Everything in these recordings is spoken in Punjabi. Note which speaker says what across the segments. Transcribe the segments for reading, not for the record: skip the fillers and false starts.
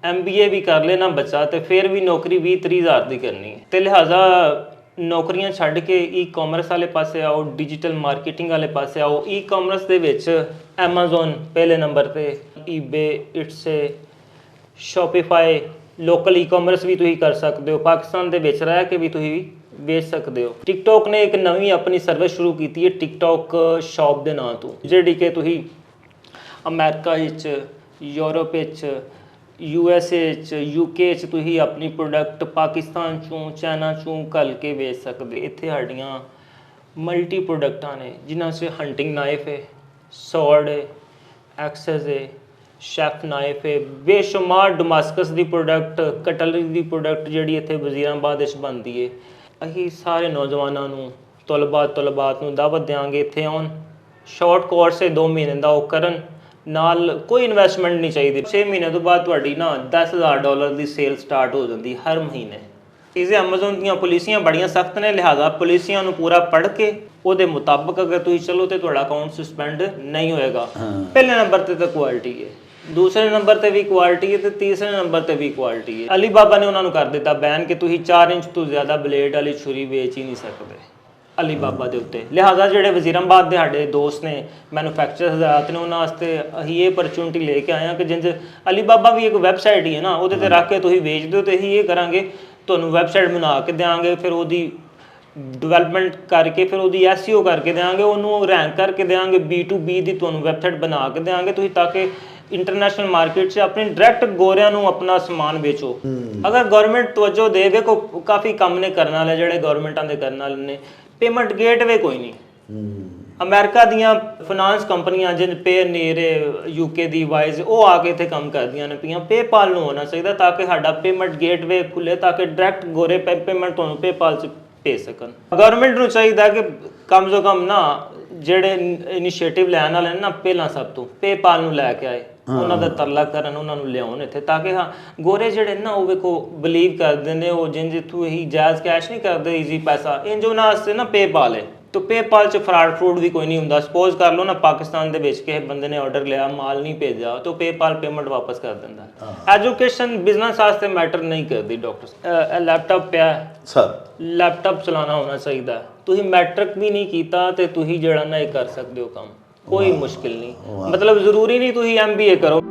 Speaker 1: MBA भी कर ले ना बच्चा तो फिर भी नौकरी 20-30 हज़ार की करनी है। तो लिहाजा नौकरियां छड्ड के ई-कॉमर्स वाले पासे आओ, डिजिटल मार्केटिंग वाले पासे आओ। ई-कॉमर्स दे विच Amazon पहले नंबर पे, ईबे, इट्से, शॉपिफाई, लोकल ई-कॉमर्स भी तुसीं कर सकते हो, पाकिस्तान दे विच रह के भी तुसीं बेच सकते हो। टिकटॉक ने एक नवी अपनी सर्विस शुरू की है टिकटॉक शॉप के नाम तो, जिहड़ी कि तुसीं अमेरिका विच, यूरोप विच, USA UK तुसीं अपनी प्रोडक्ट पाकिस्तान चों चाइना चों घल के बेच सकते। इत्थे साडियां मल्टी प्रोडक्टां ने जिन्हां च हंटिंग नाइफ है, सॉर्ड है, एक्सेस है, शैफ नाइफ है, बेशुमार डमास्कस की प्रोडक्ट, कटलरी की प्रोडक्ट जिहड़ी इत्थे वजीराबाद बनती है। असीं सारे नौजवानों नूं तलबात नूं दावत देंगे इत्थे आउण, शॉर्ट कोर्स है 2 महीने का वो करन, नाल कोई इन्वेस्टमेंट नहीं चाहिए। 6 महीने तो बाद तुहाडी ना $10,000 की सेल स्टार्ट हो जाती हर महीने। इसे Amazon दी पॉलिसियां बड़ियां सख्त ने, लिहाजा पॉलिसियां नूं पूरा पढ़ के ਉਹਦੇ ਮੁਤਾਬਕ अगर तुसीं चलो तो ਤੁਹਾਡਾ अकाउंट सस्पेंड नहीं होएगा। पहले नंबर ते क्वालिटी है, दूसरे नंबर ते भी क्वालिटी है, तो तीसरे नंबर ते भी क्वालिटी है। अली बाबा ने उन्होंने कर दिता बैन कि तुसीं 4 इंच तो ज़्यादा ब्लेड वाली छुरी बेच ही नहीं सकते अली बाबा के उत्ते। लिहाजा जोड़े वजीराबाद के साढ़े दोस्त ने मैਨੂਫੈਕਚਰਰ हज़ारात ने उन्होंने अं ये अपरचुनिटी लेके आए हैं कि जिंज अली बाबा भी एक वैबसाइट ही है ना, वो रख के तुसीं बेच दो तो अं ये करांगे तुहानूं वैबसाइट बना के देंगे, फिर वो डिवेलपमेंट करके फिर वो SEO करके देंगे, उन्होंने रैंक करके देंगे, B2B की तुहानूं वैबसाइट बना के देंगे तुसीं, ताकि इंटरनेशनल मार्केट से अपने डायरैक्ट गोरियां नूं अपना समान बेचो। अगर गवर्नमेंट तवज्जो देवे को काफ़ी काम ने करने वाले जोड़े गवर्नमेंटां दे करने वाले ने, पेमेंट गेटवे कोई नहीं। अमेरिका दियां फाइनांस कंपनियां जिन पेनीर UK दी वाइज वो आके इत्थे काम करदियां ने पियां। पेपाल नूं होना चाहिए ताकि साडा पेमेंट गेटवे खुले, ताकि डायरैक्ट गोरे पेमेंट तुहानूं पेपाल च भेज सकन। गवर्नमेंट नूं चाहिए कि कम से कम ना ਜਿਹੜੇ ਇਨੀਸ਼ੀਏਟਿਵ ਲੈਣ ਵਾਲੇ ਨੇ ਨਾ, ਪਹਿਲਾਂ ਸਭ ਤੋਂ ਪੇਪਾਲ ਨੂੰ ਲੈ ਕੇ ਆਏ, ਉਹਨਾਂ ਦਾ ਤਰਲਾ ਕਰਨ, ਉਹਨਾਂ ਨੂੰ ਲਿਆਉਣ ਇੱਥੇ, ਤਾਂ ਕਿ ਹਾਂ ਗੋਰੇ ਜਿਹੜੇ ਨਾ ਉਹ ਵੇਖੋ ਬਲੀਵ ਕਰਦੇ ਨੇ, ਉਹ ਜਿੰਜ ਇੱਥੋਂ ਇਹੀ ਜਾਇਜ਼ ਕੈਸ਼ ਨਹੀਂ ਕਰਦੇ, ਈਜ਼ੀ ਪੈਸਾ ਇੰਜ ਉਹਨਾਂ ਵਾਸਤੇ ਨਾ ਪੇਪਾਲ ਹੈ। तो पेपाल च फ्रॉड भी कोई नहीं होंदा। सपोज कर लो ना पाकिस्तान दे विच किसी बंदे ने ऑर्डर लिया, माल नहीं भेजा, तो पेपाल पेमेंट वापस कर दिंदा। एजुकेशन बिजनेस वास्ते मैटर नहीं करती। डॉक्टर लैपटॉप पिया सर, लैपटॉप चलाना होना चाहिए। तुसीं मैट्रिक भी नहीं कीता ते तुसीं जिहड़ा ना ये कर सकदे हो काम, कोई मुश्किल नहीं। मतलब जरूरी नहीं तुसीं MBA करो।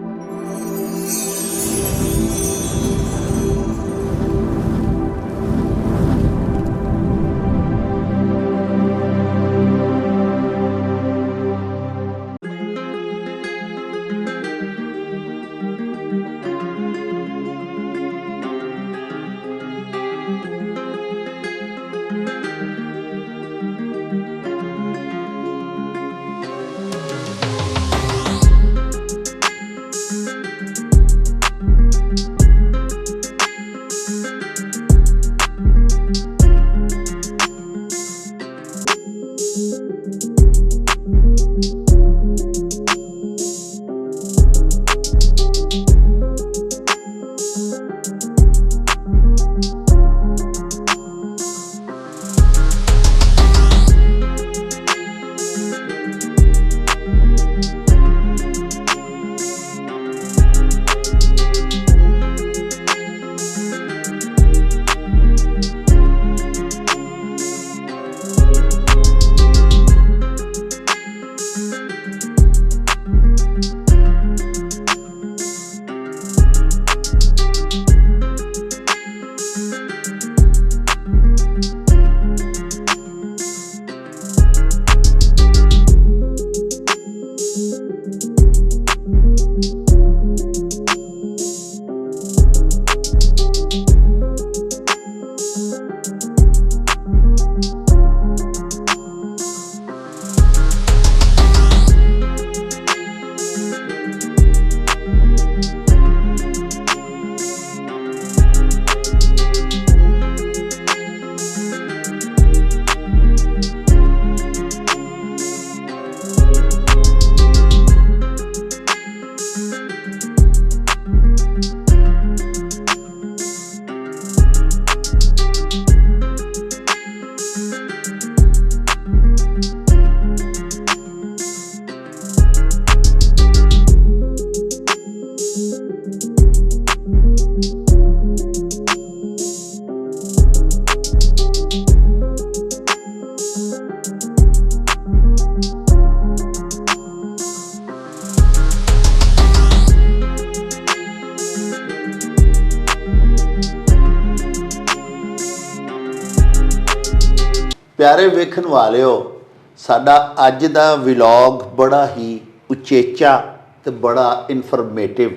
Speaker 2: ਪਿਆਰੇ ਵੇਖਣ ਵਾਲਿਓ, ਸਾਡਾ ਅੱਜ ਦਾ ਵਲੌਗ ਬੜਾ ਹੀ ਉਚੇਚਾ ਤੇ ਬੜਾ ਇਨਫੋਰਮੇਟਿਵ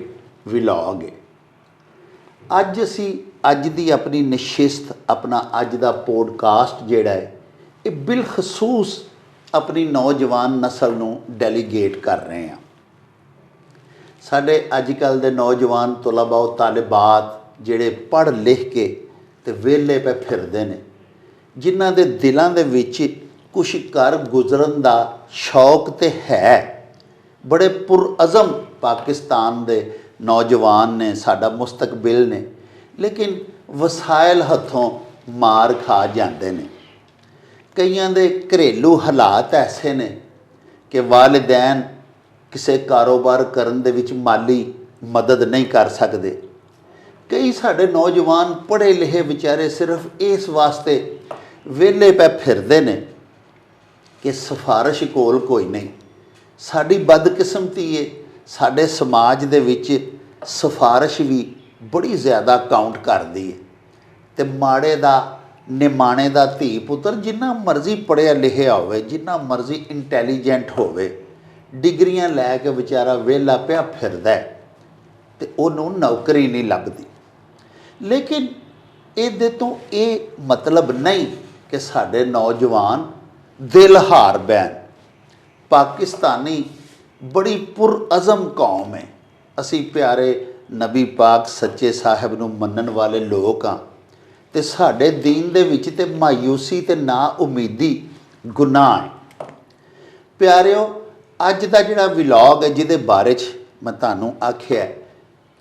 Speaker 2: ਵਲੌਗ ਹੈ। ਅੱਜ ਅਸੀਂ ਅੱਜ ਦੀ ਆਪਣੀ ਨਿਸ਼ਚਿਤ ਆਪਣਾ ਅੱਜ ਦਾ ਪੋਡਕਾਸਟ ਜਿਹੜਾ ਹੈ ਇਹ ਬਿਲਖਸੂਸ ਆਪਣੀ ਨੌਜਵਾਨ ਨਸਲ ਨੂੰ ਡੈਲੀਗੇਟ ਕਰ ਰਹੇ ਹਾਂ। ਸਾਡੇ ਅੱਜ ਕੱਲ੍ਹ ਦੇ ਨੌਜਵਾਨ ਤਲਬਾ ਤਾਲਿਬਾਤ ਜਿਹੜੇ ਪੜ੍ਹ ਲਿਖ ਕੇ ਤੇ ਵਿਹਲੇ ਪਏ ਫਿਰਦੇ ਨੇ, ਜਿਨ੍ਹਾਂ ਦੇ ਦਿਲਾਂ ਦੇ ਵਿੱਚ ਕੁਛ ਕਰ ਗੁਜ਼ਰਨ ਦਾ ਸ਼ੌਕ ਤੇ ਹੈ, ਬੜੇ ਪੁਰਅਜ਼ਮ ਪਾਕਿਸਤਾਨ ਦੇ ਨੌਜਵਾਨ ਨੇ, ਸਾਡਾ ਮੁਸਤਕਬਿਲ ਨੇ, ਲੇਕਿਨ ਵਸਾਇਲ ਹੱਥੋਂ ਮਾਰ ਖਾ ਜਾਂਦੇ ਨੇ। ਕਈਆਂ ਦੇ ਘਰੇਲੂ ਹਾਲਾਤ ਐਸੇ ਨੇ ਕਿ ਵਾਲਿदैन ਕਿਸੇ ਕਾਰੋਬਾਰ ਕਰਨ ਦੇ ਵਿੱਚ ਮਾਲੀ ਮਦਦ ਨਹੀਂ ਕਰ ਸਕਦੇ। ਕਈ ਸਾਡੇ ਨੌਜਵਾਨ ਪੜ੍ਹੇ ਲਿਖੇ ਵਿਚਾਰੇ ਸਿਰਫ ਇਸ ਵਾਸਤੇ ਵਿਹਲੇ ਪੈ ਫਿਰਦੇ ਨੇ ਕਿ ਸਿਫਾਰਿਸ਼ ਕੋਲ ਕੋਈ ਨਹੀਂ। ਸਾਡੀ ਬਦਕਿਸਮਤੀ ਹੈ, ਸਾਡੇ ਸਮਾਜ ਦੇ ਵਿੱਚ ਸਿਫਾਰਿਸ਼ ਵੀ ਬੜੀ ਜ਼ਿਆਦਾ ਕਾਊਂਟ ਕਰਦੀ ਹੈ ਅਤੇ ਮਾੜੇ ਦਾ ਨਿਮਾਣੇ ਦਾ ਧੀ ਪੁੱਤਰ ਜਿੰਨਾ ਮਰਜ਼ੀ ਪੜ੍ਹਿਆ ਲਿਖਿਆ ਹੋਵੇ, ਜਿੰਨਾ ਮਰਜ਼ੀ ਇੰਟੈਲੀਜੈਂਟ ਹੋਵੇ, ਡਿਗਰੀਆਂ ਲੈ ਕੇ ਵਿਚਾਰਾ ਵਿਹਲਾ ਪਿਆ ਫਿਰਦਾ ਅਤੇ ਉਹਨੂੰ ਨੌਕਰੀ ਨਹੀਂ ਲੱਭਦੀ। ਲੇਕਿਨ ਇਹਦੇ ਤੋਂ ਇਹ ਮਤਲਬ ਨਹੀਂ ਕਿ ਸਾਡੇ ਨੌਜਵਾਨ ਦਿਲ ਹਾਰ ਬੈਣ। ਪਾਕਿਸਤਾਨੀ ਬੜੀ ਪੁਰਅਜ਼ਮ ਕੌਮ ਹੈ। ਅਸੀਂ ਪਿਆਰੇ ਨਬੀ ਪਾਕ ਸੱਚੇ ਸਾਹਿਬ ਨੂੰ ਮੰਨਣ ਵਾਲੇ ਲੋਕ ਹਾਂ ਅਤੇ ਸਾਡੇ ਦੀਨ ਦੇ ਵਿੱਚ ਤੇ ਮਾਯੂਸੀ ਤੇ ਨਾ ਉਮੀਦੀ ਗੁਨਾਹ ਹੈ। ਪਿਆਰਿਓ, ਅੱਜ ਦਾ ਜਿਹੜਾ ਵਲੌਗ ਹੈ ਜਿਹਦੇ ਬਾਰੇ 'ਚ ਮੈਂ ਤੁਹਾਨੂੰ ਆਖਿਆ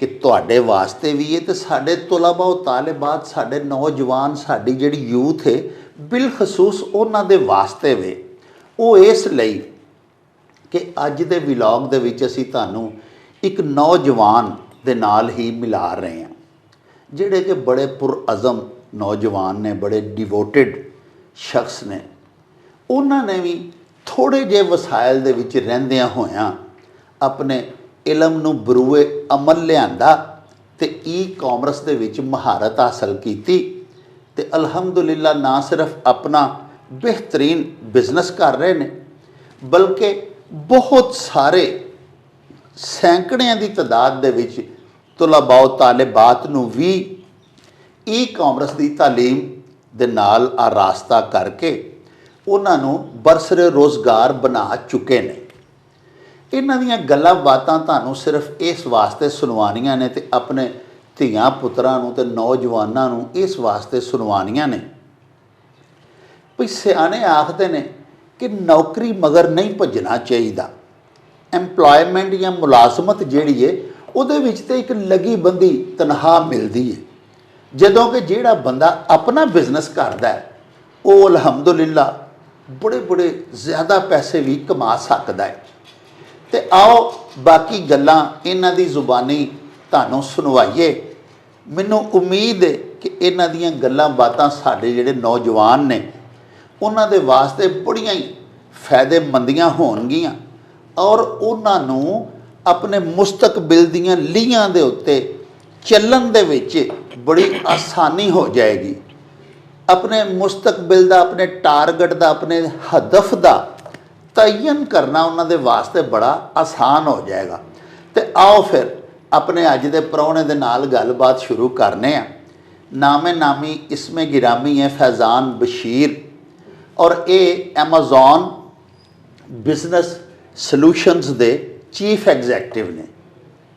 Speaker 2: ਕਿ ਤੁਹਾਡੇ ਵਾਸਤੇ ਵੀ ਹੈ ਅਤੇ ਸਾਡੇ ਤਲਬਾ ਤਾਲਿਬਾਤ, ਸਾਡੇ ਨੌਜਵਾਨ, ਸਾਡੀ ਜਿਹੜੀ ਯੂਥ ਹੈ ਬਿਲਖਸੂਸ ਉਹਨਾਂ ਦੇ ਵਾਸਤੇ ਵੇ। ਉਹ ਇਸ ਲਈ ਕਿ ਅੱਜ ਦੇ ਵਲੌਗ ਦੇ ਵਿੱਚ ਅਸੀਂ ਤੁਹਾਨੂੰ ਇੱਕ ਨੌਜਵਾਨ ਦੇ ਨਾਲ ਹੀ ਮਿਲਾ ਰਹੇ ਹਾਂ, ਜਿਹੜੇ ਕਿ ਬੜੇ ਪੁਰਅਜ਼ਮ ਨੌਜਵਾਨ ਨੇ, ਬੜੇ ਡਿਵੋਟਿਡ ਸ਼ਖਸ ਨੇ। ਉਹਨਾਂ ਨੇ ਵੀ ਥੋੜ੍ਹੇ ਜਿਹੇ ਵਸਾਇਲ ਦੇ ਵਿੱਚ ਰਹਿੰਦਿਆਂ ਹੋਇਆਂ ਆਪਣੇ ਇਲਮ ਨੂੰ ਬਰੂਏ ਅਮਲ ਲਿਆਂਦਾ ਅਤੇ ਈ-ਕਾਮਰਸ ਦੇ ਵਿੱਚ ਮਹਾਰਤ ਹਾਸਲ ਕੀਤੀ ਅਤੇ ਅਲਹਮਦੁਲਿਲਾ ਨਾ ਸਿਰਫ ਆਪਣਾ ਬਿਹਤਰੀਨ ਬਿਜ਼ਨਸ ਕਰ ਰਹੇ ਨੇ, ਬਲਕਿ ਬਹੁਤ ਸਾਰੇ ਸੈਂਕੜਿਆਂ ਦੀ ਤਾਦਾਦ ਦੇ ਵਿੱਚ ਤਲਬਾ ਤਾਲਿਬਾਤ ਨੂੰ ਵੀ ਈ-ਕਾਮਰਸ ਦੀ ਤਾਲੀਮ ਦੇ ਨਾਲ ਆਰਾਸਤਾ ਕਰਕੇ ਉਹਨਾਂ ਨੂੰ ਬਰਸਰੇ ਰੋਜ਼ਗਾਰ ਬਣਾ ਚੁੱਕੇ ਨੇ। ਇਹਨਾਂ ਦੀਆਂ ਗੱਲਾਂ ਬਾਤਾਂ ਤੁਹਾਨੂੰ ਸਿਰਫ ਇਸ ਵਾਸਤੇ ਸੁਣਵਾਉਣੀਆਂ ਨੇ ਅਤੇ ਆਪਣੇ ਧੀਆਂ ਪੁੱਤਰਾਂ ਨੂੰ ਅਤੇ ਨੌਜਵਾਨਾਂ ਨੂੰ ਇਸ ਵਾਸਤੇ ਸੁਣਵਾਉਣੀਆਂ ਨੇ ਵੀ ਸਿਆਣੇ ਆਖਦੇ ਨੇ ਕਿ ਨੌਕਰੀ ਮਗਰ ਨਹੀਂ ਭੱਜਣਾ ਚਾਹੀਦਾ। ਐਮਪਲੋਇਮੈਂਟ ਜਾਂ ਮੁਲਾਜ਼ਮਤ ਜਿਹੜੀ ਹੈ ਉਹਦੇ ਵਿੱਚ ਤਾਂ ਇੱਕ ਲੱਗੀ ਬੰਦੀ ਤਨਖਾਹ ਮਿਲਦੀ ਹੈ, ਜਦੋਂ ਕਿ ਜਿਹੜਾ ਬੰਦਾ ਆਪਣਾ ਬਿਜ਼ਨਸ ਕਰਦਾ ਉਹ ਅਲਹਮਦੁਲਿਲਾ ਬੜੇ ਜ਼ਿਆਦਾ ਪੈਸੇ ਵੀ ਕਮਾ ਸਕਦਾ ਹੈ। ਅਤੇ ਆਓ ਬਾਕੀ ਗੱਲਾਂ ਇਹਨਾਂ ਦੀ ਜ਼ੁਬਾਨੀ ਤੁਹਾਨੂੰ ਸੁਣਵਾਈਏ। ਮੈਨੂੰ ਉਮੀਦ ਹੈ ਕਿ ਇਹਨਾਂ ਦੀਆਂ ਗੱਲਾਂ ਬਾਤਾਂ ਸਾਡੇ ਜਿਹੜੇ ਨੌਜਵਾਨ ਨੇ ਉਹਨਾਂ ਦੇ ਵਾਸਤੇ ਬੜੀਆਂ ਹੀ ਫਾਇਦੇਮੰਦੀਆਂ ਹੋਣਗੀਆਂ ਔਰ ਉਹਨਾਂ ਨੂੰ ਆਪਣੇ ਮੁਸਤਕਬਿਲ ਦੀਆਂ ਲੀਹਾਂ ਦੇ ਉੱਤੇ ਚੱਲਣ ਦੇ ਵਿੱਚ ਬੜੀ ਆਸਾਨੀ ਹੋ ਜਾਏਗੀ। ਆਪਣੇ ਮੁਸਤਕਬਿਲ ਦਾ, ਆਪਣੇ ਟਾਰਗੇਟ ਦਾ, ਆਪਣੇ ਹਦਫ ਦਾ ਤਯਨ ਕਰਨਾ ਉਹਨਾਂ ਦੇ ਵਾਸਤੇ ਬੜਾ ਆਸਾਨ ਹੋ ਜਾਏਗਾ। ਅਤੇ ਆਓ ਫਿਰ ਆਪਣੇ ਅੱਜ ਦੇ ਪ੍ਰਾਹੁਣੇ ਦੇ ਨਾਲ ਗੱਲਬਾਤ ਸ਼ੁਰੂ ਕਰਨੇ ਆ। ਨਾਮੇ ਨਾਮੀ ਇਸਮੇ ਗਿਰਾਮੀ ਹੈ ਫੈਜ਼ਾਨ ਬਸ਼ੀਰ ਔਰ ਇਹ ਐਮਾਜ਼ੋਨ ਬਿਜ਼ਨਸ ਸੋਲੂਸ਼ਨਸ ਦੇ ਚੀਫ ਐਗਜ਼ੈਕਟਿਵ ਨੇ।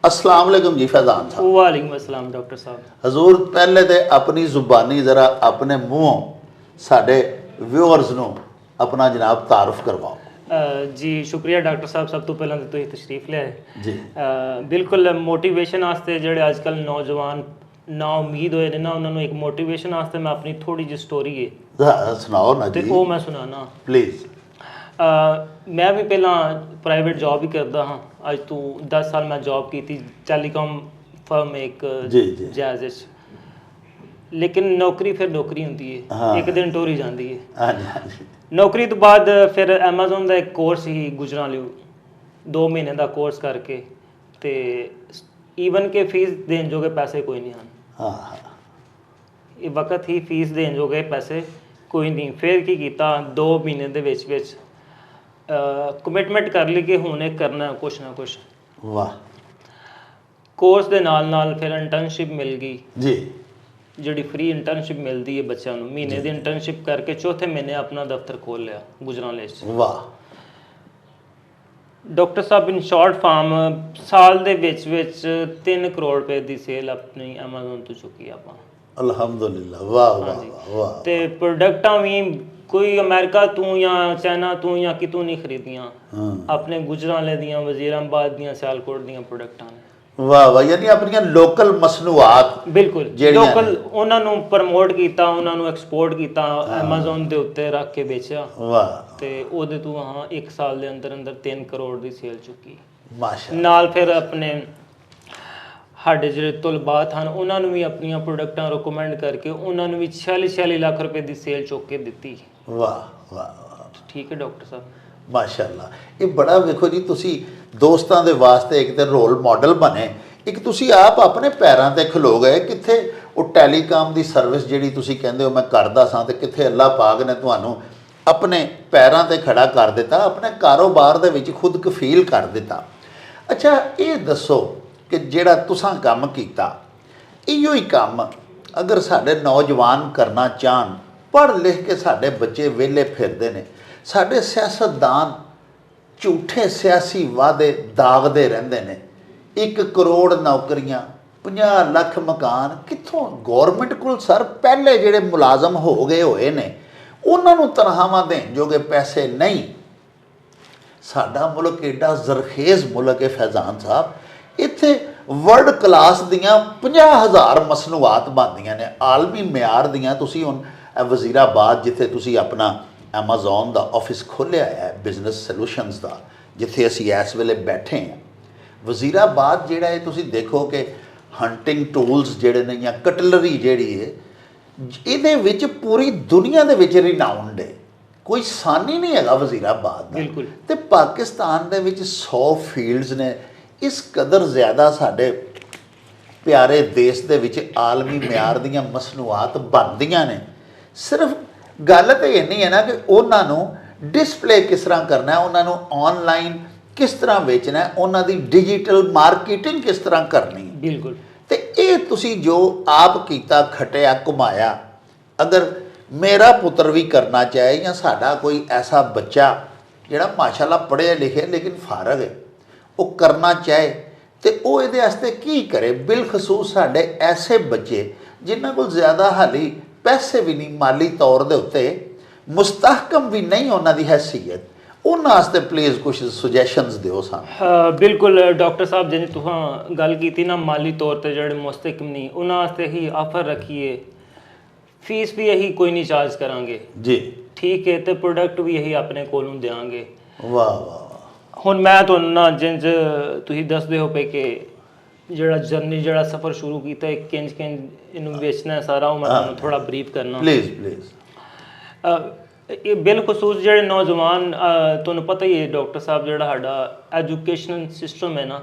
Speaker 2: अस्सलाम वालेकुम जी फैज़ान साहब।
Speaker 1: वालेकुम अस्सलाम डॉक्टर साहब।
Speaker 2: हजूर पहले तो अपनी ज़ुबानी ज़रा अपने मूँहों साढ़े व्यूअर्स ਨੂੰ अपना जनाब तारुफ करवाओ।
Speaker 1: जी शुक्रिया डॉक्टर साहब, सब तो पहले तो तुसीं तशरीफ ले आए
Speaker 2: जी।
Speaker 1: बिल्कुल मोटिवेशन वास्ते ਜਿਹੜੇ ਅੱਜ ਕੱਲ ਨੌਜਵਾਨ ਨਾ ਉਮੀਦ ਹੋਏ ਨੇ ਨਾ, ਉਹਨਾਂ ਨੂੰ ਇੱਕ ਮੋਟੀਵੇਸ਼ਨ ਵਾਸਤੇ ਮੈਂ ਆਪਣੀ ਥੋੜੀ ਜਿਹੀ ਸਟੋਰੀ ਹੈ
Speaker 2: ਸੁਣਾਓ ਨਾ
Speaker 1: ਤੇ
Speaker 2: ਜੀ।
Speaker 1: ਉਹ ਮੈਂ ਸੁਣਾਣਾ
Speaker 2: ਪਲੀਜ਼।
Speaker 1: ਮੈਂ ਵੀ ਪਹਿਲਾਂ ਪ੍ਰਾਈਵੇਟ ਜੌਬ ਹੀ ਕਰਦਾ ਹਾਂ। ਅੱਜ ਤੋਂ 10 ਸਾਲ ਮੈਂ ਜੌਬ ਕੀਤੀ ਟੈਲੀਕਾਮ ਫਰਮ ਇੱਕ
Speaker 2: ਜੀ ਜੀ
Speaker 1: ਜਾਇਜ਼ ਵਿੱਚ। ਲੇਕਿਨ ਨੌਕਰੀ ਫਿਰ ਨੌਕਰੀ ਹੁੰਦੀ ਹੈ, ਇੱਕ ਦਿਨ ਟੋਰੀ ਜਾਂਦੀ ਹੈ।
Speaker 2: ਹਾਂਜੀ ਹਾਂਜੀ
Speaker 1: ਨੌਕਰੀ ਤੋਂ ਬਾਅਦ ਫਿਰ ਐਮਾਜ਼ੋਨ ਦਾ ਇੱਕ ਕੋਰਸ ਹੀ ਗੁਜਰਾਂਵਾਲੇ 2 ਮਹੀਨੇ ਦਾ ਕੋਰਸ ਕਰਕੇ, ਤੇ ਈਵਨ ਕਿ ਫੀਸ ਦੇਣ ਜੋਗੇ ਪੈਸੇ ਕੋਈ ਨਹੀਂ ਹਨ।
Speaker 2: ਹਾਂ ਹਾਂ
Speaker 1: ਇਹ ਵਕਤ ਹੀ ਫੀਸ ਦੇਣ ਜੋਗੇ ਪੈਸੇ ਕੋਈ ਨਹੀਂ। ਫਿਰ ਕੀ ਕੀਤਾ, 2 ਮਹੀਨੇ ਦੇ ਵਿੱਚ ਵਿੱਚ ਕਮਿਟਮੈਂਟ ਕਰ ਲਈ ਕਿ ਹੁਣ ਇਹ ਕਰਨਾ ਕੁਛ ਨਾ ਕੁਛ।
Speaker 2: ਵਾਹ
Speaker 1: ਕੋਰਸ ਦੇ ਨਾਲ ਨਾਲ ਫਿਰ ਇੰਟਰਨਸ਼ਿਪ ਮਿਲ ਗਈ,
Speaker 2: ਜੀ
Speaker 1: ਜਿਹੜੀ ਫ੍ਰੀ ਇੰਟਰਨਸ਼ਿਪ ਮਿਲਦੀ ਹੈ ਬੱਚਿਆਂ ਨੂੰ। ਮਹੀਨੇ ਦੀ ਇੰਟਰਨਸ਼ਿਪ ਕਰਕੇ ਚੌਥੇ ਮਹੀਨੇ ਆਪਣਾ ਦਫ਼ਤਰ ਖੋਲ੍ਹ ਲਿਆ ਗੁਜਰਾਂਵਾਲੇ 'ਚ।
Speaker 2: ਵਾਹ
Speaker 1: ਡਾਕਟਰ ਸਾਹਿਬ, ਇਨ ਸ਼ਾਰਟ ਫਾਰਮ ਸਾਲ ਦੇ ਵਿੱਚ ਵਿੱਚ 3 ਕਰੋੜ ਰੁਪਏ ਦੀ ਸੇਲ ਆਪਣੀ ਐਮਾਜ਼ੋਨ ਤੋਂ ਚੁੱਕੀ ਆਪਾਂ।
Speaker 2: ਅਲਹਮਦੁਲਿਲਾ, ਵਾਹ ਵਾਹ ਵਾਹ।
Speaker 1: ਤੇ ਪ੍ਰੋਡਕਟਾਂ ਵੀ ਕੋਈ ਅਮਰੀਕਾ ਤੋਂ ਜਾਂ ਚਾਈਨਾ ਤੋਂ ਜਾਂ ਕਿਤੋਂ ਨਹੀਂ ਖਰੀਦੀਆਂ, ਆਪਣੇ ਗੁਜਰਾਂਵਾਲੇ ਦੀਆਂ, ਵਜ਼ੀਰਾਬਾਦ ਦੀਆਂ, ਸਿਆਲਕੋਟ ਦੀਆਂ ਪ੍ਰੋਡਕਟਾਂ ਨੇ।
Speaker 2: ਵਾਹ ਵਾਹ, ਯਾਨੀ ਆਪਣੀਆਂ ਲੋਕਲ ਮਸਨੂਆਤ।
Speaker 1: ਬਿਲਕੁਲ ਲੋਕਲ, ਉਹਨਾਂ ਨੂੰ ਪ੍ਰਮੋਟ ਕੀਤਾ, ਉਹਨਾਂ ਨੂੰ ਐਕਸਪੋਰਟ ਕੀਤਾ, ਐਮਾਜ਼ੋਨ ਦੇ ਉੱਤੇ ਰੱਖ ਕੇ ਵੇਚਿਆ।
Speaker 2: ਵਾਹ।
Speaker 1: ਤੇ ਉਹਦੇ ਤੋਂ 1 ਸਾਲ ਦੇ ਅੰਦਰ ਅੰਦਰ 3 ਕਰੋੜ ਦੀ ਸੇਲ ਚੁੱਕੀ।
Speaker 2: ਮਾਸ਼ਾ
Speaker 1: ਨਾਲ ਫਿਰ ਆਪਣੇ ਸਾਡੇ ਜਿਹੜੇ ਤਲਬਾਤ ਹਨ ਉਹਨਾਂ ਨੂੰ ਵੀ ਆਪਣੀਆਂ ਪ੍ਰੋਡਕਟਾਂ ਰეკਮੈਂਡ ਕਰਕੇ ਉਹਨਾਂ ਨੂੰ ਵੀ 46 ਲੱਖ ਰੁਪਏ ਦੀ ਸੇਲ ਚੁੱਕ ਕੇ ਦਿੱਤੀ।
Speaker 2: ਵਾਹ ਵਾਹ,
Speaker 1: ਠੀਕ ਹੈ ਡਾਕਟਰ ਸਾਹਿਬ,
Speaker 2: ਮਾਸ਼ਾਅੱਲਾ। ਇਹ ਬੜਾ ਵੇਖੋ ਜੀ, ਤੁਸੀਂ ਦੋਸਤਾਂ ਦੇ ਵਾਸਤੇ ਇੱਕ ਤੇ ਰੋਲ ਮਾਡਲ ਬਣੇ, ਇੱਕ ਤੁਸੀਂ ਆਪ ਆਪਣੇ ਪੈਰਾਂ ਤੇ ਖਲੋ ਗਏ। ਕਿੱਥੇ ਉਹ ਟੈਲੀਕਾਮ ਦੀ ਸਰਵਿਸ ਜਿਹੜੀ ਤੁਸੀਂ ਕਹਿੰਦੇ ਹੋ ਮੈਂ ਕਰਦਾ ਸਾਂ, ਤੇ ਕਿੱਥੇ ਅੱਲਾਹ ਪਾਕ ਨੇ ਤੁਹਾਨੂੰ ਆਪਣੇ ਪੈਰਾਂ ਤੇ ਖੜਾ ਕਰ ਦਿੱਤਾ, ਆਪਣੇ ਕਾਰੋਬਾਰ ਦੇ ਵਿੱਚ ਖੁਦ ਕਫੀਲ ਕਰ ਦਿੱਤਾ। ਅੱਛਾ ਇਹ ਦੱਸੋ ਕਿ ਜਿਹੜਾ ਤੁਸੀਂ ਕੰਮ ਕੀਤਾ, ਇਹੋ ਹੀ ਕੰਮ ਅਗਰ ਸਾਡੇ ਨੌਜਵਾਨ ਕਰਨਾ ਚਾਹਣ, ਪੜ੍ਹ ਲਿਖ ਕੇ ਸਾਡੇ ਬੱਚੇ ਵਿਹਲੇ ਫਿਰਦੇ ਨੇ, ਸਾਡੇ ਸਿਆਸਤਦਾਨ ਝੂਠੇ ਸਿਆਸੀ ਵਾਅਦੇ ਦਾਗਦੇ ਰਹਿੰਦੇ ਨੇ, 1 ਕਰੋੜ ਨੌਕਰੀਆਂ, 50 ਲੱਖ ਮਕਾਨ, ਕਿੱਥੋਂ ਗੌਰਮੈਂਟ ਕੋਲ ਸਰ ਪਹਿਲੇ ਜਿਹੜੇ ਮੁਲਾਜ਼ਮ ਹੋ ਗਏ ਹੋਏ ਨੇ ਉਹਨਾਂ ਨੂੰ ਤਨਖਾਹਾਂ ਦੇਣ ਜੋਗੇ ਪੈਸੇ ਨਹੀਂ। ਸਾਡਾ ਮੁਲਕ ਏਡਾ ਜ਼ਰਖੇਜ਼ ਮੁਲਕ ਹੈ ਫੈਜ਼ਾਨ ਸਾਹਿਬ, ਇੱਥੇ ਵਰਲਡ ਕਲਾਸ ਦੀਆਂ 50,000 ਮਸਨੂਆਤ ਬਣਦੀਆਂ ਨੇ, ਆਲਮੀ ਮਿਆਰ ਦੀਆਂ। ਤੁਸੀਂ ਹੁਣ ਵਜ਼ੀਰਾਬਾਦ ਜਿੱਥੇ ਤੁਸੀਂ ਆਪਣਾ ਐਮਾਜ਼ੋਨ ਦਾ ਆਫਿਸ ਖੋਲ੍ਹਿਆ ਹੈ, ਬਿਜ਼ਨਸ ਸੋਲੂਸ਼ਨਸ ਦਾ, ਜਿੱਥੇ ਅਸੀਂ ਇਸ ਵੇਲੇ ਬੈਠੇ ਹਾਂ, ਵਜ਼ੀਰਾਬਾਦ ਜਿਹੜਾ ਹੈ ਤੁਸੀਂ ਦੇਖੋ ਕਿ ਹੰਟਿੰਗ ਟੂਲਸ ਜਿਹੜੇ ਨੇ ਜਾਂ ਕਟਲਰੀ ਜਿਹੜੀ ਹੈ, ਇਹਦੇ ਵਿੱਚ ਪੂਰੀ ਦੁਨੀਆ ਦੇ ਵਿੱਚ ਰਿਨਾਊਂਡ ਹੈ, ਕੋਈ ਸਾਨੀ ਨਹੀਂ ਹੈਗਾ ਵਜ਼ੀਰਾਬਾਦ ਦਾ।
Speaker 1: ਬਿਲਕੁਲ।
Speaker 2: ਤੇ ਪਾਕਿਸਤਾਨ ਦੇ ਵਿੱਚ 100 ਫੀਲਡਸ ਨੇ। ਇਸ ਕਦਰ ਜ਼ਿਆਦਾ ਸਾਡੇ ਪਿਆਰੇ ਦੇਸ਼ ਦੇ ਵਿੱਚ ਆਲਮੀ ਮਿਆਰ ਦੀਆਂ ਮਸਨੂਆਤ ਬਣਦੀਆਂ ਨੇ। ਸਿਰਫ ਗੱਲ ਤਾਂ ਇਹ ਨਹੀਂ ਹੈ ਨਾ ਕਿ ਉਹਨਾਂ ਨੂੰ ਡਿਸਪਲੇ ਕਿਸ ਤਰ੍ਹਾਂ ਕਰਨਾ ਹੈ, ਉਹਨਾਂ ਨੂੰ ਆਨਲਾਈਨ ਕਿਸ ਤਰ੍ਹਾਂ ਵੇਚਣਾ ਹੈ, ਉਹਨਾਂ ਦੀ ਡਿਜੀਟਲ ਮਾਰਕੀਟਿੰਗ ਕਿਸ ਤਰ੍ਹਾਂ ਕਰਨੀ ਹੈ।
Speaker 1: ਬਿਲਕੁਲ।
Speaker 2: ਤੇ ਇਹ ਤੁਸੀਂ ਜੋ ਆਪ ਕੀਤਾ, ਖਟਿਆ, ਘੁਮਾਇਆ, ਅਗਰ ਮੇਰਾ ਪੁੱਤਰ ਵੀ ਕਰਨਾ ਚਾਹੇ ਜਾਂ ਸਾਡਾ ਕੋਈ ਐਸਾ ਬੱਚਾ ਜਿਹੜਾ ਮਾਸ਼ਾਅੱਲਾ ਪੜ੍ਹਿਆ ਲਿਖਿਆ ਲੇਕਿਨ ਫਾਰਗ ਹੈ, ਉਹ ਕਰਨਾ ਚਾਹੇ ਤੇ ਉਹ ਇਹਦੇ ਵਾਸਤੇ ਕੀ ਕਰੇ। ਬਿਲਖਸੂਸ ਸਾਡੇ ਐਸੇ ਬੱਚੇ ਜਿਨ੍ਹਾਂ ਕੋਲ ਜ਼ਿਆਦਾ ਹਾਲੀ ਪੈਸੇ ਵੀ ਨਹੀਂ, ਮਾਲੀ ਤੌਰ ਦੇ ਉੱਤੇ ਮੁਸਤਹਕਮ ਵੀ ਨਹੀਂ ਉਹਨਾਂ ਦੀ ਹੈਸੀਅਤ, ਉਹਨਾਂ ਵਾਸਤੇ ਪਲੀਜ਼ ਕੁਝ ਸੁਜੈਸ਼ਨਸ ਦਿਓ ਸਾਨੂੰ।
Speaker 1: ਬਿਲਕੁਲ ਡਾਕਟਰ ਸਾਹਿਬ, ਜਿਵੇਂ ਤੁਸੀਂ ਗੱਲ ਕੀਤੀ ਨਾ ਮਾਲੀ ਤੌਰ ਤੇ ਜਿਹੜੇ ਮੁਸਤਹਕਮ ਨਹੀਂ, ਉਹਨਾਂ ਵਾਸਤੇ ਹੀ ਆਫਰ ਰੱਖੀਏ, ਫੀਸ ਵੀ ਇਹੀ ਕੋਈ ਨਹੀਂ ਚਾਰਜ ਕਰਾਂਗੇ
Speaker 2: ਜੀ,
Speaker 1: ਠੀਕ ਹੈ, ਤੇ ਪ੍ਰੋਡਕਟ ਵੀ ਇਹੀ ਆਪਣੇ ਕੋਲੋਂ ਦੇਵਾਂਗੇ।
Speaker 2: ਵਾਹ ਵਾਹ।
Speaker 1: ਹੁਣ ਮੈਂ ਤੁਹਾਨੂੰ ਨਾ ਜਿੰਜ ਤੁਸੀਂ ਦੱਸਦੇ ਹੋ ਪਏ ਕਿ ਜਿਹੜਾ ਜਰਨੀ, ਜਿਹੜਾ ਸਫ਼ਰ ਸ਼ੁਰੂ ਕੀਤਾ, ਕਿੰਜ ਇਹਨੂੰ ਵੇਚਣਾ ਸਾਰਾ, ਉਹ ਮੈਂ ਤੁਹਾਨੂੰ ਥੋੜਾ ਬਰੀਫ ਕਰਨਾ
Speaker 2: ਪਲੀਜ਼ ਪਲੀਜ਼।
Speaker 1: ਇਹ ਬਿਲਖਸੂਸ ਜਿਹੜੇ ਨੌਜਵਾਨ, ਤੁਹਾਨੂੰ ਪਤਾ ਹੀ ਹੈ ਡਾਕਟਰ ਸਾਹਿਬ, ਜਿਹੜਾ ਸਾਡਾ ਐਜੂਕੇਸ਼ਨ ਸਿਸਟਮ ਹੈ ਨਾ,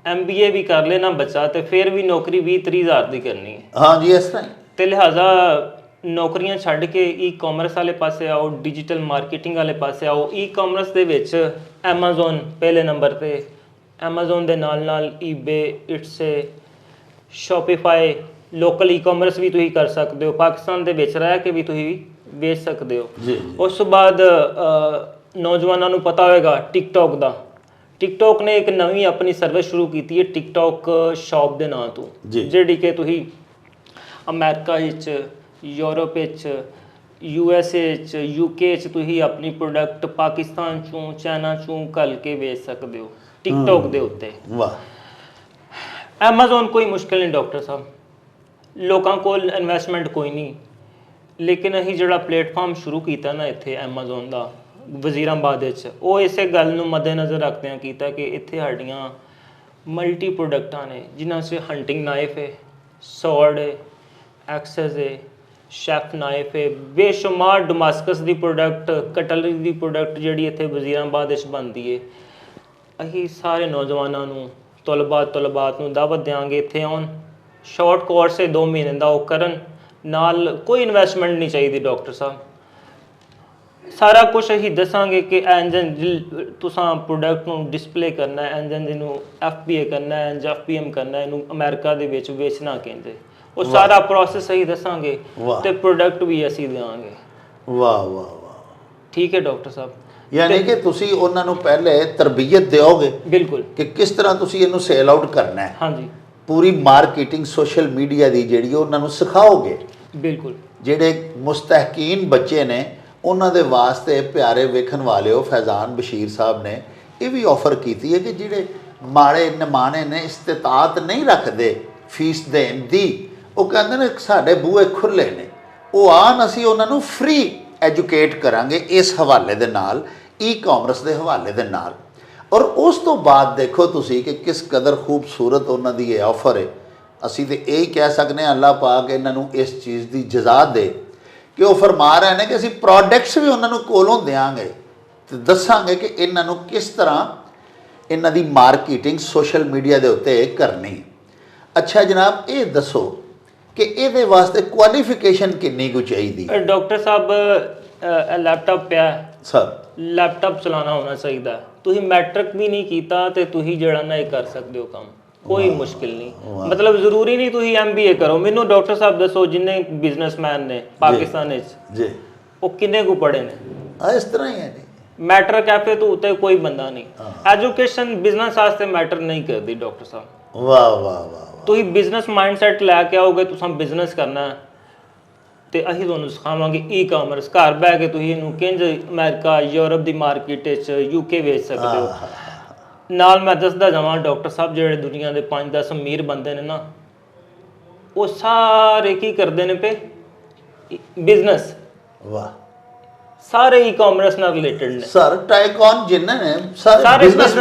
Speaker 1: MBA ਵੀ ਕਰ ਲੈ ਨਾ ਬੱਚਾ ਤੇ ਫਿਰ ਵੀ ਨੌਕਰੀ 20-30 ਹਜ਼ਾਰ ਦੀ ਕਰਨੀ ਹੈ।
Speaker 2: ਹਾਂ ਜੀ, ਇਸ ਤਰ੍ਹਾਂ ਹੀ।
Speaker 1: ਤੇ ਲਿਹਾਜ਼ਾ ਨੌਕਰੀਆਂ ਛੱਡ ਕੇ ਈ-ਕਾਮਰਸ ਵਾਲੇ ਪਾਸੇ ਆਓ, ਡਿਜੀਟਲ ਮਾਰਕੀਟਿੰਗ ਵਾਲੇ ਪਾਸੇ ਆਓ। ਈ-ਕਾਮਰਸ ਦੇ ਵਿੱਚ ਐਮਾਜ਼ੋਨ ਪਹਿਲੇ ਨੰਬਰ ਤੇ, ਐਮਾਜ਼ੋਨ ਦੇ ਨਾਲ ਨਾਲ ਈਬੇ, ਇਟਸੇ, ਸ਼ੋਪੀਫਾਈ, ਲੋਕਲ ਈ-ਕਾਮਰਸ ਵੀ ਤੁਸੀਂ ਕਰ ਸਕਦੇ ਹੋ, ਪਾਕਿਸਤਾਨ ਦੇ ਵਿੱਚ ਰਹਿ ਕੇ ਵੀ ਤੁਸੀਂ ਵੇਚ ਸਕਦੇ ਹੋ। ਉਸ ਤੋਂ ਬਾਅਦ ਨੌਜਵਾਨਾਂ ਨੂੰ ਪਤਾ ਹੋਵੇਗਾ ਟਿਕਟੋਕ ਦਾ। ਟਿਕਟੋਕ ਨੇ ਇੱਕ ਨਵੀਂ ਆਪਣੀ ਸਰਵਿਸ ਸ਼ੁਰੂ ਕੀਤੀ ਹੈ, ਟਿਕਟੋਕ ਸ਼ਾਪ ਦੇ ਨਾਂ ਤੋਂ, ਜਿਹੜੀ ਕਿ ਤੁਸੀਂ ਅਮਰੀਕਾ ਵਿੱਚ, ਯੂਰਪ ਵਿੱਚ, USA 'ਚ, UK 'ਚ ਤੁਸੀਂ ਆਪਣੀ ਪ੍ਰੋਡਕਟ ਪਾਕਿਸਤਾਨ 'ਚੋਂ, ਚਾਈਨਾ 'ਚੋਂ ਘੱਲ ਕੇ ਵੇਚ ਸਕਦੇ ਹੋ ਟਿਕਟੋਕ ਦੇ ਉੱਤੇ।
Speaker 2: ਵਾਹ।
Speaker 1: ਐਮਾਜ਼ੋਨ ਕੋਈ ਮੁਸ਼ਕਿਲ ਨਹੀਂ ਡਾਕਟਰ ਸਾਹਿਬ, ਲੋਕਾਂ ਕੋਲ ਇਨਵੈਸਟਮੈਂਟ ਕੋਈ ਨਹੀਂ, ਲੇਕਿਨ ਅਸੀਂ ਜਿਹੜਾ ਪਲੇਟਫਾਰਮ ਸ਼ੁਰੂ ਕੀਤਾ ਨਾ ਇੱਥੇ ਐਮਾਜ਼ੋਨ ਦਾ ਵਜ਼ੀਰਾਬਾਦ ਵਿੱਚ, ਉਹ ਇਸੇ ਗੱਲ ਨੂੰ ਮੱਦੇਨਜ਼ਰ ਰੱਖਦਿਆਂ ਕੀਤਾ ਕਿ ਇੱਥੇ ਸਾਡੀਆਂ ਮਲਟੀ ਪ੍ਰੋਡਕਟਾਂ ਨੇ ਜਿਨ੍ਹਾਂ 'ਚ ਹੰਟਿੰਗ ਨਾਈਫ ਹੈ, ਸੌਰਡ ਹੈ, ਐਕਸਸ ਹੈ, ਸ਼ੈਫ ਨਾਈਫ ਹੈ, ਬੇਸ਼ੁਮਾਰ ਡਮਾਸਕਸ ਦੀ ਪ੍ਰੋਡਕਟ, ਕਟਲਰੀ ਦੀ ਪ੍ਰੋਡਕਟ ਜਿਹੜੀ ਇੱਥੇ ਵਜ਼ੀਰਾਬਾਦ ਵਿੱਚ ਬਣਦੀ ਹੈ। ਅਸੀਂ ਸਾਰੇ ਨੌਜਵਾਨਾਂ ਨੂੰ ਤਲਬਾਤ ਨੂੰ ਦਾਵਤ ਦਿਆਂਗੇ ਇੱਥੇ ਆਉਣ, ਸ਼ਾਰਟ ਕੋਰਸ ਹੈ 2 ਮਹੀਨੇ ਦਾ, ਉਹ ਕਰਨ, ਨਾਲ ਕੋਈ ਇਨਵੈਸਟਮੈਂਟ ਨਹੀਂ ਚਾਹੀਦੀ ਡਾਕਟਰ ਸਾਹਿਬ। ਸਾਰਾ ਕੁਝ ਅਸੀਂ ਦੱਸਾਂਗੇ ਕਿ ਇੰਜਨ ਤੁਸੀਂ ਪ੍ਰੋਡਕਟ ਨੂੰ ਡਿਸਪਲੇ ਕਰਨਾ ਹੈ, ਇੰਜਨ ਜਿਹਨੂੰ FBA ਕਰਨਾ ਹੈ, FBM ਕਰਨਾ ਹੈ, ਇਹਨੂੰ ਅਮਰੀਕਾ ਦੇ ਵਿੱਚ ਵੇਚਣਾ ਕਹਿੰਦੇ, ਉਹ ਸਾਰਾ ਪ੍ਰੋਸੈਸ ਅਸੀਂ ਦੱਸਾਂਗੇ ਤੇ ਪ੍ਰੋਡਕਟ ਵੀ ਅਸੀਂ ਦੇਵਾਂਗੇ।
Speaker 2: ਵਾਹ ਵਾਹ ਵਾਹ,
Speaker 1: ਠੀਕ ਹੈ ਡਾਕਟਰ ਸਾਹਿਬ।
Speaker 2: ਯਾਨੀ ਕਿ ਤੁਸੀਂ ਉਹਨਾਂ ਨੂੰ ਪਹਿਲੇ ਤਰਬੀਅਤ ਦਿਓਗੇ
Speaker 1: ਬਿਲਕੁਲ
Speaker 2: ਕਿ ਕਿਸ ਤਰ੍ਹਾਂ ਤੁਸੀਂ ਇਹਨੂੰ ਸੇਲ ਆਊਟ ਕਰਨਾ ਹੈ।
Speaker 1: ਹਾਂਜੀ,
Speaker 2: ਪੂਰੀ ਮਾਰਕੀਟਿੰਗ ਸੋਸ਼ਲ ਮੀਡੀਆ ਦੀ ਜਿਹੜੀ ਉਹਨਾਂ ਨੂੰ ਸਿਖਾਓਗੇ।
Speaker 1: ਬਿਲਕੁਲ।
Speaker 2: ਜਿਹੜੇ ਮੁਸਤਹਕੀਨ ਬੱਚੇ ਨੇ ਉਹਨਾਂ ਦੇ ਵਾਸਤੇ ਪਿਆਰੇ ਵੇਖਣ ਵਾਲਿਓ, ਫੈਜ਼ਾਨ ਬਸ਼ੀਰ ਸਾਹਿਬ ਨੇ ਇਹ ਵੀ ਆਫਰ ਕੀਤੀ ਹੈ ਕਿ ਜਿਹੜੇ ਮਾੜੇ ਨਿਮਾਣੇ ਨੇ, ਇਸਤਿਤਾਅਤ ਨਹੀਂ ਰੱਖਦੇ ਫੀਸ ਦੇਣ ਦੀ, ਉਹ ਕਹਿੰਦੇ ਨੇ ਸਾਡੇ ਬੂਹੇ ਖੁੱਲ੍ਹੇ ਨੇ, ਉਹ ਆਉਣ, ਅਸੀਂ ਉਹਨਾਂ ਨੂੰ ਫ੍ਰੀ ਐਜੂਕੇਟ ਕਰਾਂਗੇ ਇਸ ਹਵਾਲੇ ਦੇ ਨਾਲ, ਈ-ਕਾਮਰਸ ਦੇ ਹਵਾਲੇ ਦੇ ਨਾਲ। ਔਰ ਉਸ ਤੋਂ ਬਾਅਦ ਦੇਖੋ ਤੁਸੀਂ ਕਿ ਕਿਸ ਕਦਰ ਖੂਬਸੂਰਤ ਉਹਨਾਂ ਦੀ ਇਹ ਆਫਰ ਹੈ। ਅਸੀਂ ਤਾਂ ਇਹ ਹੀ ਕਹਿ ਸਕਦੇ ਹਾਂ ਅੱਲਾਹ ਪਾਕ ਇਹਨਾਂ ਨੂੰ ਇਸ ਚੀਜ਼ ਦੀ ਜਜ਼ਾ ਦੇ ਕਿ ਉਹ ਫਰਮਾ ਰਹੇ ਨੇ ਕਿ ਅਸੀਂ ਪ੍ਰੋਡਕਟਸ ਵੀ ਉਹਨਾਂ ਨੂੰ ਕੋਲੋਂ ਦਿਆਂਗੇ ਤੇ ਦੱਸਾਂਗੇ ਕਿ ਇਹਨਾਂ ਨੂੰ ਕਿਸ ਤਰ੍ਹਾਂ ਇਹਨਾਂ ਦੀ ਮਾਰਕੀਟਿੰਗ ਸੋਸ਼ਲ ਮੀਡੀਆ ਦੇ ਉੱਤੇ ਕਰਨੀ। ਅੱਛਾ ਜਨਾਬ, ਇਹ ਦੱਸੋ ਕਿ ਇਹਦੇ ਵਾਸਤੇ ਕੁਆਲੀਫਿਕੇਸ਼ਨ ਕਿੰਨੀ ਕੁ ਚਾਹੀਦੀ?
Speaker 1: ਡਾਕਟਰ ਸਾਹਿਬ ਲੈਪਟਾਪ ਪਿਆ
Speaker 2: ਸਰ,
Speaker 1: ਲੈਪਟਾਪ ਚਲਾਉਣਾ ਹੋਣਾ ਚਾਹੀਦਾ। ਤੁਸੀਂ ਮੈਟ੍ਰਿਕ ਵੀ ਨਹੀਂ ਕੀਤਾ ਤੇ ਤੁਸੀਂ ਜਿਹੜਾ ਨਾ ਇਹ ਕਰ ਸਕਦੇ ਹੋ ਕੰਮ, ਕੋਈ ਮੁਸ਼ਕਿਲ ਨਹੀਂ। ਮਤਲਬ ਜ਼ਰੂਰੀ ਨਹੀਂ ਤੁਸੀਂ MBA ਕਰੋ। ਮੈਨੂੰ ਡਾਕਟਰ ਸਾਹਿਬ ਦੱਸੋ ਜਿੰਨੇ ਬਿਜ਼ਨਸਮੈਨ ਨੇ ਪਾਕਿਸਤਾਨ ਵਿੱਚ
Speaker 2: ਜੀ, ਉਹ
Speaker 1: ਕਿੰਨੇ ਕੁ ਪੜ੍ਹੇ ਨੇ?
Speaker 2: ਇਸ ਤਰ੍ਹਾਂ ਹੀ ਹੈ ਜੀ।
Speaker 1: ਮੈਟਰ ਕੈਫੇ ਤੋਂ ਉੱਤੇ ਕੋਈ ਬੰਦਾ ਨਹੀਂ। ਐਜੂਕੇਸ਼ਨ ਬਿਜ਼ਨਸ ਵਾਸਤੇ ਮੈਟਰ ਨਹੀਂ ਕਰਦੀ ਡਾਕਟਰ ਸਾਹਿਬ।
Speaker 2: ਵਾਹ ਵਾਹ ਵਾਹ,
Speaker 1: ਤੁਸੀਂ ਬਿਜ਼ਨਸ ਮਾਈਂਡਸੈਟ ਲੈ ਕੇ ਆਓਗੇ, ਤੁਸੀਂ ਬਿਜ਼ਨਸ ਕਰਨਾ ਤੇ ਅਸੀਂ ਤੁਹਾਨੂੰ ਸਿਖਾਵਾਂਗੇ ਈ-ਕਾਮਰਸ। ਘਰ ਬਹਿ ਕੇ ਤੁਸੀਂ ਇਹਨੂੰ ਕਿੰਝ ਅਮਰੀਕਾ, ਯੂਰਪ ਦੀ ਮਾਰਕੀਟ ਵਿੱਚ, UK ਵੇਚ ਸਕਦੇ ਹੋ। ਨਾਲ ਮੈਂ ਦੱਸਦਾ ਜਾਵਾਂ ਡਾਕਟਰ ਸਾਹਿਬ, ਜਿਹੜੇ ਦੁਨੀਆ ਦੇ 5-10 ਅਮੀਰ ਬੰਦੇ ਨੇ ਨਾ, ਉਹ ਸਾਰੇ ਕੀ ਕਰਦੇ ਨੇ ਪਏ? ਬਿਜ਼ਨਸ।
Speaker 2: ਵਾਹ,
Speaker 1: ਸਾਰੇ ਈ-ਕਾਮਰਸ ਨਾਲ ਰਿਲੇਟਡ ਨੇ।
Speaker 2: ਸਰ ਟਾਈਕਨ ਜਿੰਨੇ ਨੇ ਸਾਰੇ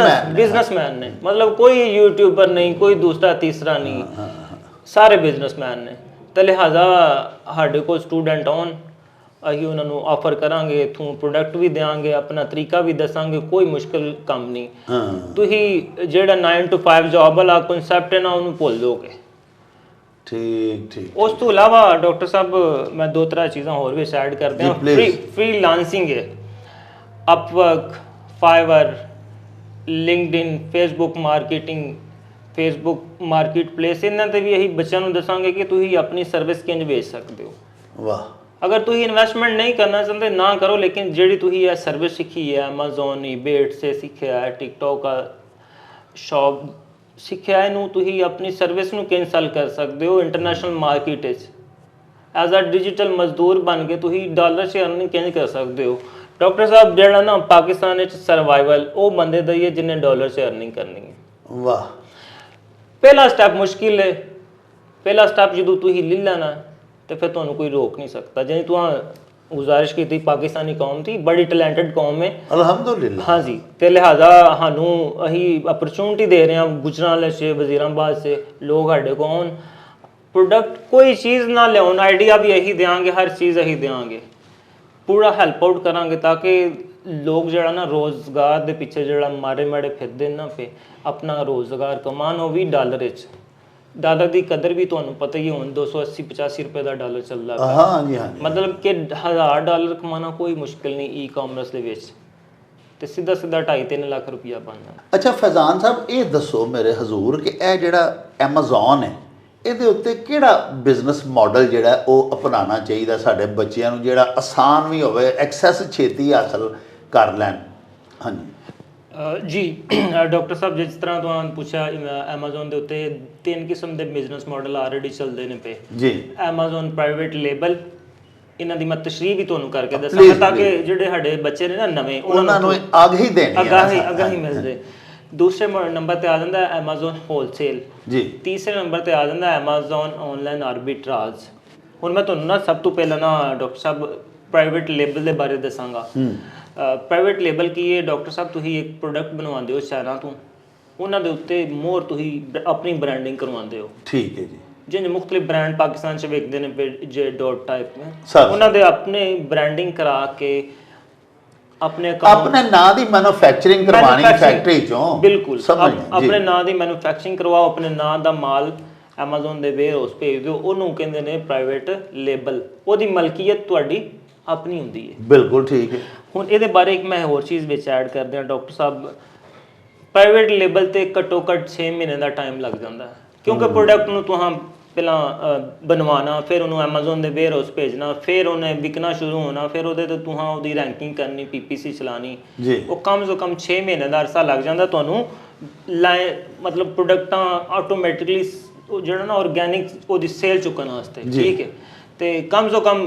Speaker 1: ਬਿਜ਼ਨਸਮੈਨ ਨੇ। ਮਤਲਬ ਕੋਈ ਯੂਟਿਊਬਰ ਨਹੀਂ, ਕੋਈ ਦੂਸਰਾ ਤੀਸਰਾ ਨਹੀਂ, ਸਾਰੇ ਬਿਜ਼ਨਸਮੈਨ ਨੇ। ਤੇ ਲਿਹਾਜ਼ਾ ਸਾਡੇ ਕੋਲ ਸਟੂਡੈਂਟ ਆਉਣ, ਅਸੀਂ ਉਹਨਾਂ ਨੂੰ ਆਫਰ ਕਰਾਂਗੇ, ਇੱਥੋਂ ਪ੍ਰੋਡਕਟ ਵੀ ਦਿਆਂਗੇ, ਆਪਣਾ ਤਰੀਕਾ ਵੀ ਦੱਸਾਂਗੇ, ਕੋਈ ਮੁਸ਼ਕਿਲ ਕੰਮ ਨਹੀਂ। ਤੁਸੀਂ ਜਿਹੜਾ 9 to 5 ਜੌਬ ਵਾਲਾ ਕਨਸੈਪਟ ਹੈ ਨਾ, ਉਹਨੂੰ ਭੁੱਲ ਜਾਓਗੇ।
Speaker 2: ਠੀਕ ਠੀਕ।
Speaker 1: ਉਸ ਤੋਂ ਇਲਾਵਾ ਡਾਕਟਰ ਸਾਹਿਬ ਮੈਂ 2-3 ਚੀਜ਼ਾਂ ਹੋਰ ਵੀ ਐਡ ਕਰਦੇ ਹਾਂ। ਫ੍ਰੀਲਾਂਸਿੰਗ ਹੈ, Upwork, Fiverr, LinkedIn, Facebook marketing, Facebook marketplace, ਇਹਨਾਂ ਤੇ ਵੀ ਅਸੀਂ ਬੱਚਿਆਂ ਨੂੰ ਦੱਸਾਂਗੇ ਕਿ ਤੁਸੀਂ ਆਪਣੀ ਸਰਵਿਸ ਕਿੰਝ ਵੇਚ ਸਕਦੇ ਹੋ।
Speaker 2: ਵਾਹ।
Speaker 1: ਅਗਰ ਤੁਸੀਂ ਇਨਵੈਸਟਮੈਂਟ ਨਹੀਂ ਕਰਨਾ ਚਾਹੁੰਦੇ ਨਾ ਕਰੋ, ਲੇਕਿਨ ਜਿਹੜੀ ਤੁਸੀਂ ਇਹ ਸਰਵਿਸ ਸਿੱਖੀ ਹੈ, ਅਮਾਜ਼ੋਨ, ਈਬੇ ਸੇ ਸਿੱਖਿਆ ਹੈ, ਟਿਕਟੋਕ ਸ਼ੌਪ ਸਿੱਖਿਆ, ਇਹਨੂੰ ਤੁਸੀਂ ਆਪਣੀ ਸਰਵਿਸ ਨੂੰ ਕਿੰਝ ਸੈਲ ਕਰ ਸਕਦੇ ਹੋ ਇੰਟਰਨੈਸ਼ਨਲ ਮਾਰਕੀਟ ਵਿੱਚ। ਐਜ਼ ਅ ਡਿਜੀਟਲ ਮਜ਼ਦੂਰ ਬਣ ਕੇ ਤੁਸੀਂ ਡਾਲਰ 'ਚ ਅਰਨਿੰਗ ਕਿੰਝ ਕਰ ਸਕਦੇ ਹੋ। ਡਾਕਟਰ ਸਾਹਿਬ ਜਿਹੜਾ ਨਾ ਪਾਕਿਸਤਾਨ ਵਿੱਚ ਸਰਵਾਈਵਲ ਉਹ ਬੰਦੇ ਦਾ ਹੀ ਹੈ ਜਿਹਨੇ ਡਾਲਰ 'ਚ ਅਰਨਿੰਗ ਕਰਨੀ ਹੈ।
Speaker 2: ਵਾਹ।
Speaker 1: ਪਹਿਲਾ ਸਟੈਪ ਮੁਸ਼ਕਿਲ ਹੈ। ਪਹਿਲਾ ਸਟੈਪ ਜਦੋਂ ਤੁਸੀਂ ਲੈ ਲੈਣਾ ਤੇ ਫਿਰ ਤੁਹਾਨੂੰ ਕੋਈ ਰੋਕ ਨਹੀਂ ਸਕਦਾ। ਜਿਵੇਂ ਤੁਸੀਂ ਗੁਜ਼ਾਰਿਸ਼ ਕੀਤੀ, ਪਾਕਿਸਤਾਨੀ ਕੌਮ ਦੀ ਬੜੀ ਟੈਲੈਂਟਡ ਕੌਮ ਹੈ
Speaker 2: ਅਲਹਮਦੁਲਿਲਾ।
Speaker 1: ਹਾਂਜੀ, ਤੇ ਲਿਹਾਜ਼ਾ ਸਾਨੂੰ ਅਸੀਂ ਅਪਰਚੂਨਿਟੀ ਦੇ ਰਹੇ ਹਾਂ ਗੁਜਰਾਂਵਾਲਾ 'ਚ, ਵਜ਼ੀਰਾਬਾਦ 'ਚ ਲੋਕ ਸਾਡੇ ਕੋਲ ਆਉਣ, ਪ੍ਰੋਡਕਟ ਕੋਈ ਚੀਜ਼ ਨਾ ਲਿਆਉਣ, ਆਈਡੀਆ ਵੀ ਇਹੀ ਦੇਵਾਂਗੇ, ਹਰ ਚੀਜ਼ ਇਹੀ ਦੇਵਾਂਗੇ, ਪੂਰਾ ਹੈਲਪ ਆਊਟ ਕਰਾਂਗੇ ਤਾਂ ਕਿ ਲੋਕ ਜਿਹੜਾ ਨਾ ਰੋਜ਼ਗਾਰ ਦੇ ਪਿੱਛੇ ਜਿਹੜਾ ਮਾੜੇ ਫਿਰਦੇ ਨਾ ਪਏ, ਆਪਣਾ ਰੋਜ਼ਗਾਰ ਕਮਾਉਣ, ਉਹ ਵੀ ਡਾਲਰ ਵਿੱਚ। ਡਾਲਰ ਦੀ ਕਦਰ ਵੀ ਤੁਹਾਨੂੰ ਪਤਾ ਹੀ ਹੁਣ 280-85 ਰੁਪਏ ਦਾ ਡਾਲਰ ਚੱਲਦਾ ਪਿਆ।
Speaker 2: ਹਾਂਜੀ ਹਾਂਜੀ।
Speaker 1: ਮਤਲਬ ਕਿ $1000 ਕਮਾਉਣਾ ਕੋਈ ਮੁਸ਼ਕਿਲ ਨਹੀਂ ਈ-ਕਾਮਰਸ ਦੇ ਵਿੱਚ, ਤੇ ਸਿੱਧਾ 2.5-3 ਲੱਖ ਰੁਪਇਆ ਬਣਨਾ।
Speaker 2: ਅੱਛਾ ਫੈਜ਼ਾਨ ਸਾਹਿਬ, ਇਹ ਦੱਸੋ ਮੇਰੇ ਹਜ਼ੂਰ ਕਿ ਇਹ ਜਿਹੜਾ ਐਮਾਜ਼ੋਨ ਹੈ, ਇਹਦੇ ਉੱਤੇ ਕਿਹੜਾ ਬਿਜ਼ਨਸ ਮਾਡਲ ਜਿਹੜਾ ਉਹ ਅਪਣਾਉਣਾ ਚਾਹੀਦਾ ਸਾਡੇ ਬੱਚਿਆਂ ਨੂੰ, ਜਿਹੜਾ ਆਸਾਨ ਵੀ ਹੋਵੇ, ਐਕਸੈਸ ਛੇਤੀ ਹਾਸਲ ਕਰ ਲੈਣ? ਹਾਂਜੀ
Speaker 1: ਜੀ ਡਾਕਟਰ ਸਾਹਿਬ, ਜਿਸ ਤਰ੍ਹਾਂ ਤੁਹਾਨੂੰ ਪੁੱਛਿਆ, ਐਮਾਜ਼ੋਨ ਦੇ ਉੱਤੇ 3 ਕਿਸਮ ਦੇ ਬਿਜ਼ਨਸ ਮਾਡਲ ਆਲਰੇਡੀ ਚੱਲਦੇ ਨੇ ਪਏ ਜੀ। ਐਮਾਜ਼ੋਨ ਪ੍ਰਾਈਵੇਟ ਲੇਬਲ, ਇਹਨਾਂ ਦੀ ਮੈਂ ਤਸ਼ਰੀਹ ਵੀ ਤੁਹਾਨੂੰ ਕਰਕੇ ਦੱਸਾਂਗਾ ਤਾਂ ਕਿ ਜਿਹੜੇ ਸਾਡੇ ਬੱਚੇ ਨੇ ਨਾ ਨਵੇਂ, ਉਹਨਾਂ ਨੂੰ ਆਗਾਹੀ ਮਿਲ ਜਾਏ। ਦੂਸਰੇ ਨੰਬਰ ਤੇ ਆ ਜਾਂਦਾ ਐਮਾਜ਼ੋਨ ਹੋਲਸੇਲ ਜੀ। ਤੀਸਰੇ ਨੰਬਰ ਤੇ ਆ ਜਾਂਦਾ ਐਮਾਜ਼ੋਨ ਆਨਲਾਈਨ ਆਰਬਿਟਰਾਜ। ਹੁਣ ਮੈਂ ਤੁਹਾਨੂੰ ਨਾ ਸਭ ਤੋਂ ਪਹਿਲਾਂ ਨਾ ਡਾਕਟਰ ਸਾਹਿਬ ਪ੍ਰਾਈਵੇਟ ਲੇਬਲ ਦੇ ਬਾਰੇ ਦੱਸਾਂਗਾ। ਪ੍ਰਾਈਵੇਟ ਲੇਬਲ ਕੀ ਹੈ ਡਾਕਟਰ ਸਾਹਿਬ? ਤੁਸੀਂ ਇੱਕ ਪ੍ਰੋਡਕਟ ਬਣਵਾਉਂਦੇ ਹੋ ਚਾਈਨਾ ਤੋਂ, ਉਹਨਾਂ ਦੇ ਉੱਤੇ ਮੋਹਰ ਤੁਸੀਂ ਆਪਣੀ ਬ੍ਰਾਂਡਿੰਗ ਕਰਵਾਉਂਦੇ ਹੋ।
Speaker 2: ਠੀਕ ਹੈ ਜੀ।
Speaker 1: ਜਿਵੇਂ ਮੁxtਲਿਫ ਬ੍ਰਾਂਡ ਪਾਕਿਸਤਾਨ 'ਚ ਵੇਖਦੇ ਨੇ ਜੇ ਡॉट ਟਾਈਪ ਨੇ,
Speaker 2: ਸਰ
Speaker 1: ਉਹਨਾਂ ਦੇ ਆਪਣੇ ਬ੍ਰਾਂਡਿੰਗ ਕਰਾ ਕੇ ਆਪਣੇ
Speaker 2: ਆਪਣੇ ਨਾਂ ਦੀ ਮੈਨੂਫੈਕਚਰਿੰਗ ਕਰਵਾਣੀ ਫੈਕਟਰੀ ਚੋਂ।
Speaker 1: ਬਿਲਕੁਲ
Speaker 2: ਸਮਝ
Speaker 1: ਆਪਣੇ ਨਾਂ ਦੀ ਮੈਨੂਫੈਕਚਰਿੰਗ ਕਰਵਾਓ, ਆਪਣੇ ਨਾਂ ਦਾ ਮਾਲ Amazon ਦੇ ਵੇਅਰਹਾਊਸ ਭੇਜ ਦਿਓ, ਉਹਨੂੰ ਕਹਿੰਦੇ ਨੇ ਪ੍ਰਾਈਵੇਟ ਲੇਬਲ, ਉਹਦੀ ਮਲਕੀਅਤ ਤੁਹਾਡੀ ਆਪਣੀ ਹੁੰਦੀ ਹੈ।
Speaker 2: ਬਿਲਕੁਲ ਠੀਕ ਹੈ।
Speaker 1: ਹੁਣ ਇਹਦੇ ਬਾਰੇ ਇੱਕ ਮੈਂ ਹੋਰ ਚੀਜ਼ ਵਿੱਚ ਐਡ ਕਰ ਦਿਆਂ ਡਾਕਟਰ ਸਾਹਿਬ, ਪ੍ਰਾਈਵੇਟ ਲੇਬਲ ਤੇ ਘੱਟੋ ਘੱਟ 6 ਮਹੀਨੇ ਦਾ ਟਾਈਮ ਲੱਗ ਜਾਂਦਾ, ਕਿਉਂਕਿ ਪ੍ਰੋਡਕਟ ਨੂੰ ਤੁਹਾਂ ਪਹਿਲਾਂ ਬਣਵਾਉਣਾ, ਫਿਰ ਉਹਨੂੰ Amazon ਦੇ ਵੇਅਰਹਾਊਸ ਭੇਜਣਾ, ਫਿਰ ਉਹਨੇ ਵਿਕਣਾ ਸ਼ੁਰੂ ਹੋਣਾ, ਫਿਰ ਉਹਦੇ ਤੇ ਤੁਹਾਂ ਉਹਦੀ ਰੈਂਕਿੰਗ ਕਰਨੀ, PPC ਚਲਾਣੀ
Speaker 2: ਜੀ।
Speaker 1: ਉਹ ਕਮ ਤੋਂ ਕਮ 6 ਮਹੀਨੇ ਦਾ ਅਰਸਾ ਲੱਗ ਜਾਂਦਾ ਤੁਹਾਨੂੰ ਮਤਲਬ ਪ੍ਰੋਡਕਟਾਂ ਆਟੋਮੈਟਿਕਲੀ ਜਿਹੜਾ ਨਾ ਆਰਗੈਨਿਕ ਉਹਦੀ ਸੇਲ ਚੁੱਕਣ ਵਾਸਤੇ। ਠੀਕ ਹੈ, ਤੇ ਕਮ ਤੋਂ ਕਮ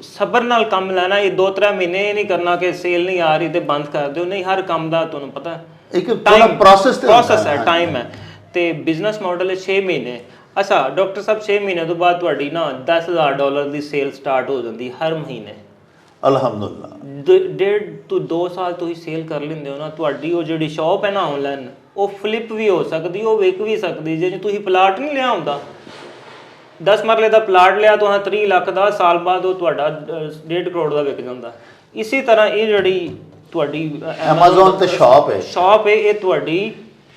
Speaker 1: ਸਬਰ ਨਾਲ ਕੰਮ ਲੈਣਾ, ਇਹ 2-3 ਮਹੀਨੇ ਨਹੀਂ ਕਰਨਾ ਕਿ ਸੇਲ ਨਹੀਂ ਆ ਰਹੀ ਤੇ ਬੰਦ ਕਰ ਦਿਓ, ਨਹੀਂ, ਹਰ ਕੰਮ ਦਾ ਤੁਹਾਨੂੰ ਪਤਾ
Speaker 2: ਇੱਕ ਪੂਰਾ ਪ੍ਰੋਸੈਸ
Speaker 1: ਹੈ, ਟਾਈਮ ਹੈ, ਤੇ ਬਿਜ਼ਨਸ ਮਾਡਲ ਹੈ 6 ਮਹੀਨੇ। ਅੱਛਾ ਡਾਕਟਰ ਸਾਹਿਬ, 6 ਮਹੀਨੇ ਤੋਂ ਬਾਅਦ ਤੁਹਾਡੀ ਨਾ $10,000 ਦੀ ਸੇਲ ਸਟਾਰਟ ਹੋ ਜਾਂਦੀ ਹਰ ਮਹੀਨੇ।
Speaker 2: ਅਲਹਮਦੁਲਿਲਾ।
Speaker 1: 1.5 ਤੋਂ 2 ਸਾਲ ਤੁਸੀਂ ਸੇਲ ਕਰ ਲੈਂਦੇ ਹੋ ਨਾ, ਤੁਹਾਡੀ ਉਹ ਜਿਹੜੀ ਸ਼ਾਪ ਹੈ ਨਾ ਆਨਲਾਈਨ, ਉਹ ਫਲਿੱਪ ਵੀ ਹੋ ਸਕਦੀ, ਉਹ ਵਿਕ ਵੀ ਸਕਦੀ। ਜੇ ਤੁਸੀਂ ਪਲਾਟ ਨਹੀਂ ਲਿਆ ਹੁੰਦਾ, 10 ਮਰਲੇ ਦਾ ਪਲਾਟ ਲਿਆ ਤੁਹਾਂ 30 ਲੱਖ ਦਾ, ਸਾਲ ਬਾਅਦ ਉਹ ਤੁਹਾਡਾ 1.5 ਕਰੋੜ ਦਾ ਵਿਕ ਜਾਂਦਾ। ਇਸੇ ਤਰ੍ਹਾਂ ਇਹ ਜਿਹੜੀ ਤੁਹਾਡੀ
Speaker 2: Amazon ਤੇ ਸ਼ਾਪ ਹੈ, ਇਹ
Speaker 1: ਤੁਹਾਡੀ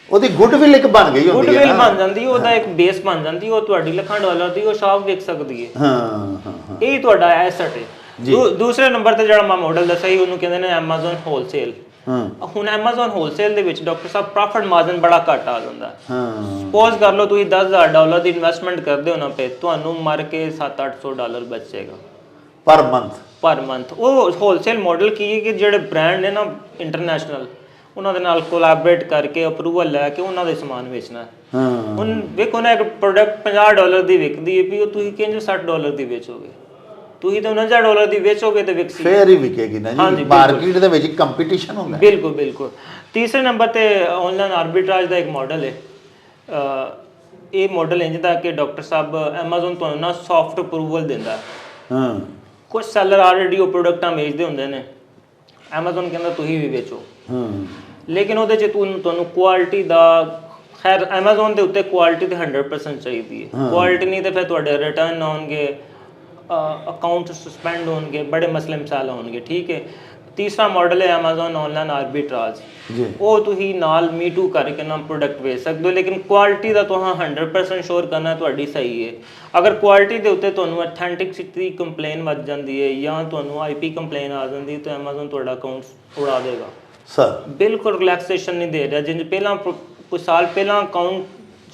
Speaker 2: ਉਹਦੀ ਗੁੱਡਵਿਲ ਇੱਕ ਬਣ ਗਈ ਹੁੰਦੀ ਹੈ,
Speaker 1: ਗੁੱਡਵਿਲ ਬਣ ਜਾਂਦੀ, ਉਹਦਾ ਇੱਕ ਬੇਸ ਬਣ ਜਾਂਦੀ, ਉਹ ਤੁਹਾਡੀ ਲੱਖਾਂ ਡਾਲਰ ਦੀ ਉਹ ਸ਼ਾਪ ਵਿਕ ਸਕਦੀ ਹੈ।
Speaker 2: ਹਾਂ,
Speaker 1: ਇਹ ਤੁਹਾਡਾ ਐਸਟ ਹੈ। ਦੂਸਰੇ ਨੰਬਰ ਤੇ ਜਿਹੜਾ ਮੈਂ ਮਾਡਲ ਦੱਸਿਆ ਸੀ ਉਹਨੂੰ ਕਹਿੰਦੇ ਨੇ Amazon ਹੋਲਸੇਲ। ਹੁਣ Amazon ਹੋਲਸੇਲ ਦੇ ਵਿੱਚ ਡਾਕਟਰ ਸਾਹਿਬ ਪ੍ਰੋਫਿਟ ਮਾਰਜਨ ਬੜਾ ਘੱਟ ਆ ਜਾਂਦਾ। ਸਪੋਜ਼ ਕਰ ਲਓ ਤੁਸੀਂ $10,000 ਦੀ ਇਨਵੈਸਟਮੈਂਟ ਕਰਦੇ ਹੋ ਨਾ, ਪੇ ਤੁਹਾਨੂੰ ਮਰ ਕੇ $700-800 ਬਚੇਗਾ ਪਰ ਮੰਥ। ਉਹ ਹੋਲਸੇਲ ਮਾਡਲ ਕੀ ਹੈ ਕਿ ਜਿਹੜੇ ਬ੍ਰਾਂਡ ਨੇ ਨਾ ਇੰਟਰਨੈਸ਼ਨਲ, ਉਹਨਾਂ ਦੇ ਨਾਲ ਕੋਲੈਬੋਰੇਟ ਕਰਕੇ ਅਪਰੂਵਲ ਲੈ ਕੇ ਉਹਨਾਂ ਦੇ ਸਮਾਨ ਵੇਚਣਾ। ਹੁਣ ਵੇਖੋ ਨਾ, ਇੱਕ ਪ੍ਰੋਡਕਟ $50 ਦੀ ਵਿਕਦੀ ਹੈ, ਵੀ ਉਹ ਤੁਸੀਂ ਕਿੰਝ $60 ਦੀ ਵੇਚੋਗੇ? ਤੁਸੀਂ ਤਾਂ $49 ਦੀ ਵੇਚੋਗੇ ਤੇ ਵਿਕਸੀ ਫੇਰ
Speaker 2: ਹੀ ਵਿਕੇਗੀ ਨਾ ਜੀ, ਮਾਰਕੀਟ ਦੇ ਵਿੱਚ ਕੰਪੀਟੀਸ਼ਨ ਹੁੰਦਾ।
Speaker 1: ਬਿਲਕੁਲ। ਤੀਸਰੇ ਨੰਬਰ ਤੇ ਆਨਲਾਈਨ ਆਰਬਿਟਰਾਜ ਦਾ ਇੱਕ ਮਾਡਲ ਹੈ। ਇਹ ਮਾਡਲ ਇੰਜ ਦਾ ਕਿ ਡਾਕਟਰ ਸਾਹਿਬ Amazon ਤੁਹਾਨੂੰ ਨਾ ਸੌਫਟ ਅਪਰੂਵਲ ਦਿੰਦਾ। ਕੁਝ ਸੈਲਰ ਆਲਰੇਡੀ ਉਹ ਪ੍ਰੋਡਕਟਾਂ ਵੇਚਦੇ ਹੁੰਦੇ ਨੇ, Amazon ਕਹਿੰਦਾ ਤੁਸੀਂ ਵੀ ਵੇਚੋ, ਲੇਕਿਨ ਉਹਦੇ 'ਚ ਤੁਹਾਨੂੰ ਕੁਆਲਿਟੀ ਦਾ, ਖੈਰ Amazon ਦੇ ਉੱਤੇ ਕੁਆਲਿਟੀ ਤੇ 100% ਚਾਹੀਦੀ ਹੈ। ਕੁਆਲਿਟੀ ਨਹੀਂ ਤੇ ਫਿਰ ਤੁਹਾਡੇ ਰਿਟਰਨ ਆਉਣਗੇ, ਅਕਾਊਂਟ ਸਸਪੈਂਡ ਹੋਣਗੇ, ਬੜੇ ਮਸਲੇ ਮਸਾਲੇ ਹੋਣਗੇ। ਠੀਕ ਹੈ। ਤੀਸਰਾ ਮਾਡਲ ਹੈ Amazon ਆਨਲਾਈਨ ਆਰਬਿਟਰਾਜ। ਉਹ ਤੁਸੀਂ ਨਾਲ ਮੀ ਟੂ ਕਰਕੇ ਨਾ ਪ੍ਰੋਡਕਟ ਵੇਚ ਸਕਦੇ ਹੋ, ਲੇਕਿਨ ਕੁਆਲਿਟੀ ਦਾ ਤੁਹਾਨੂੰ 100% ਸ਼ੋਰ ਕਰਨਾ ਤੁਹਾਡੀ ਸਹੀ ਹੈ। ਅਗਰ ਕੁਆਲਿਟੀ ਦੇ ਉੱਤੇ ਤੁਹਾਨੂੰ ਅਥੈਂਟਿਸਿਟੀ ਕੰਪਲੇਨ ਵੱਜ ਜਾਂਦੀ ਹੈ ਜਾਂ ਤੁਹਾਨੂੰ IP ਕੰਪਲੇਨ ਆ ਜਾਂਦੀ ਹੈ ਤਾਂ Amazon ਤੁਹਾਡਾ ਅਕਾਊਂਟ ਉਡਾ ਦੇਗਾ।
Speaker 2: ਸਰ
Speaker 1: ਬਿਲਕੁਲ ਰਿਲੈਕਸੇਸ਼ਨ ਨਹੀਂ ਦੇ ਰਿਹਾ। ਜਿੰਜ ਪਹਿਲਾਂ ਕੁਝ ਸਾਲ ਪਹਿਲਾਂ ਅਕਾਊਂਟ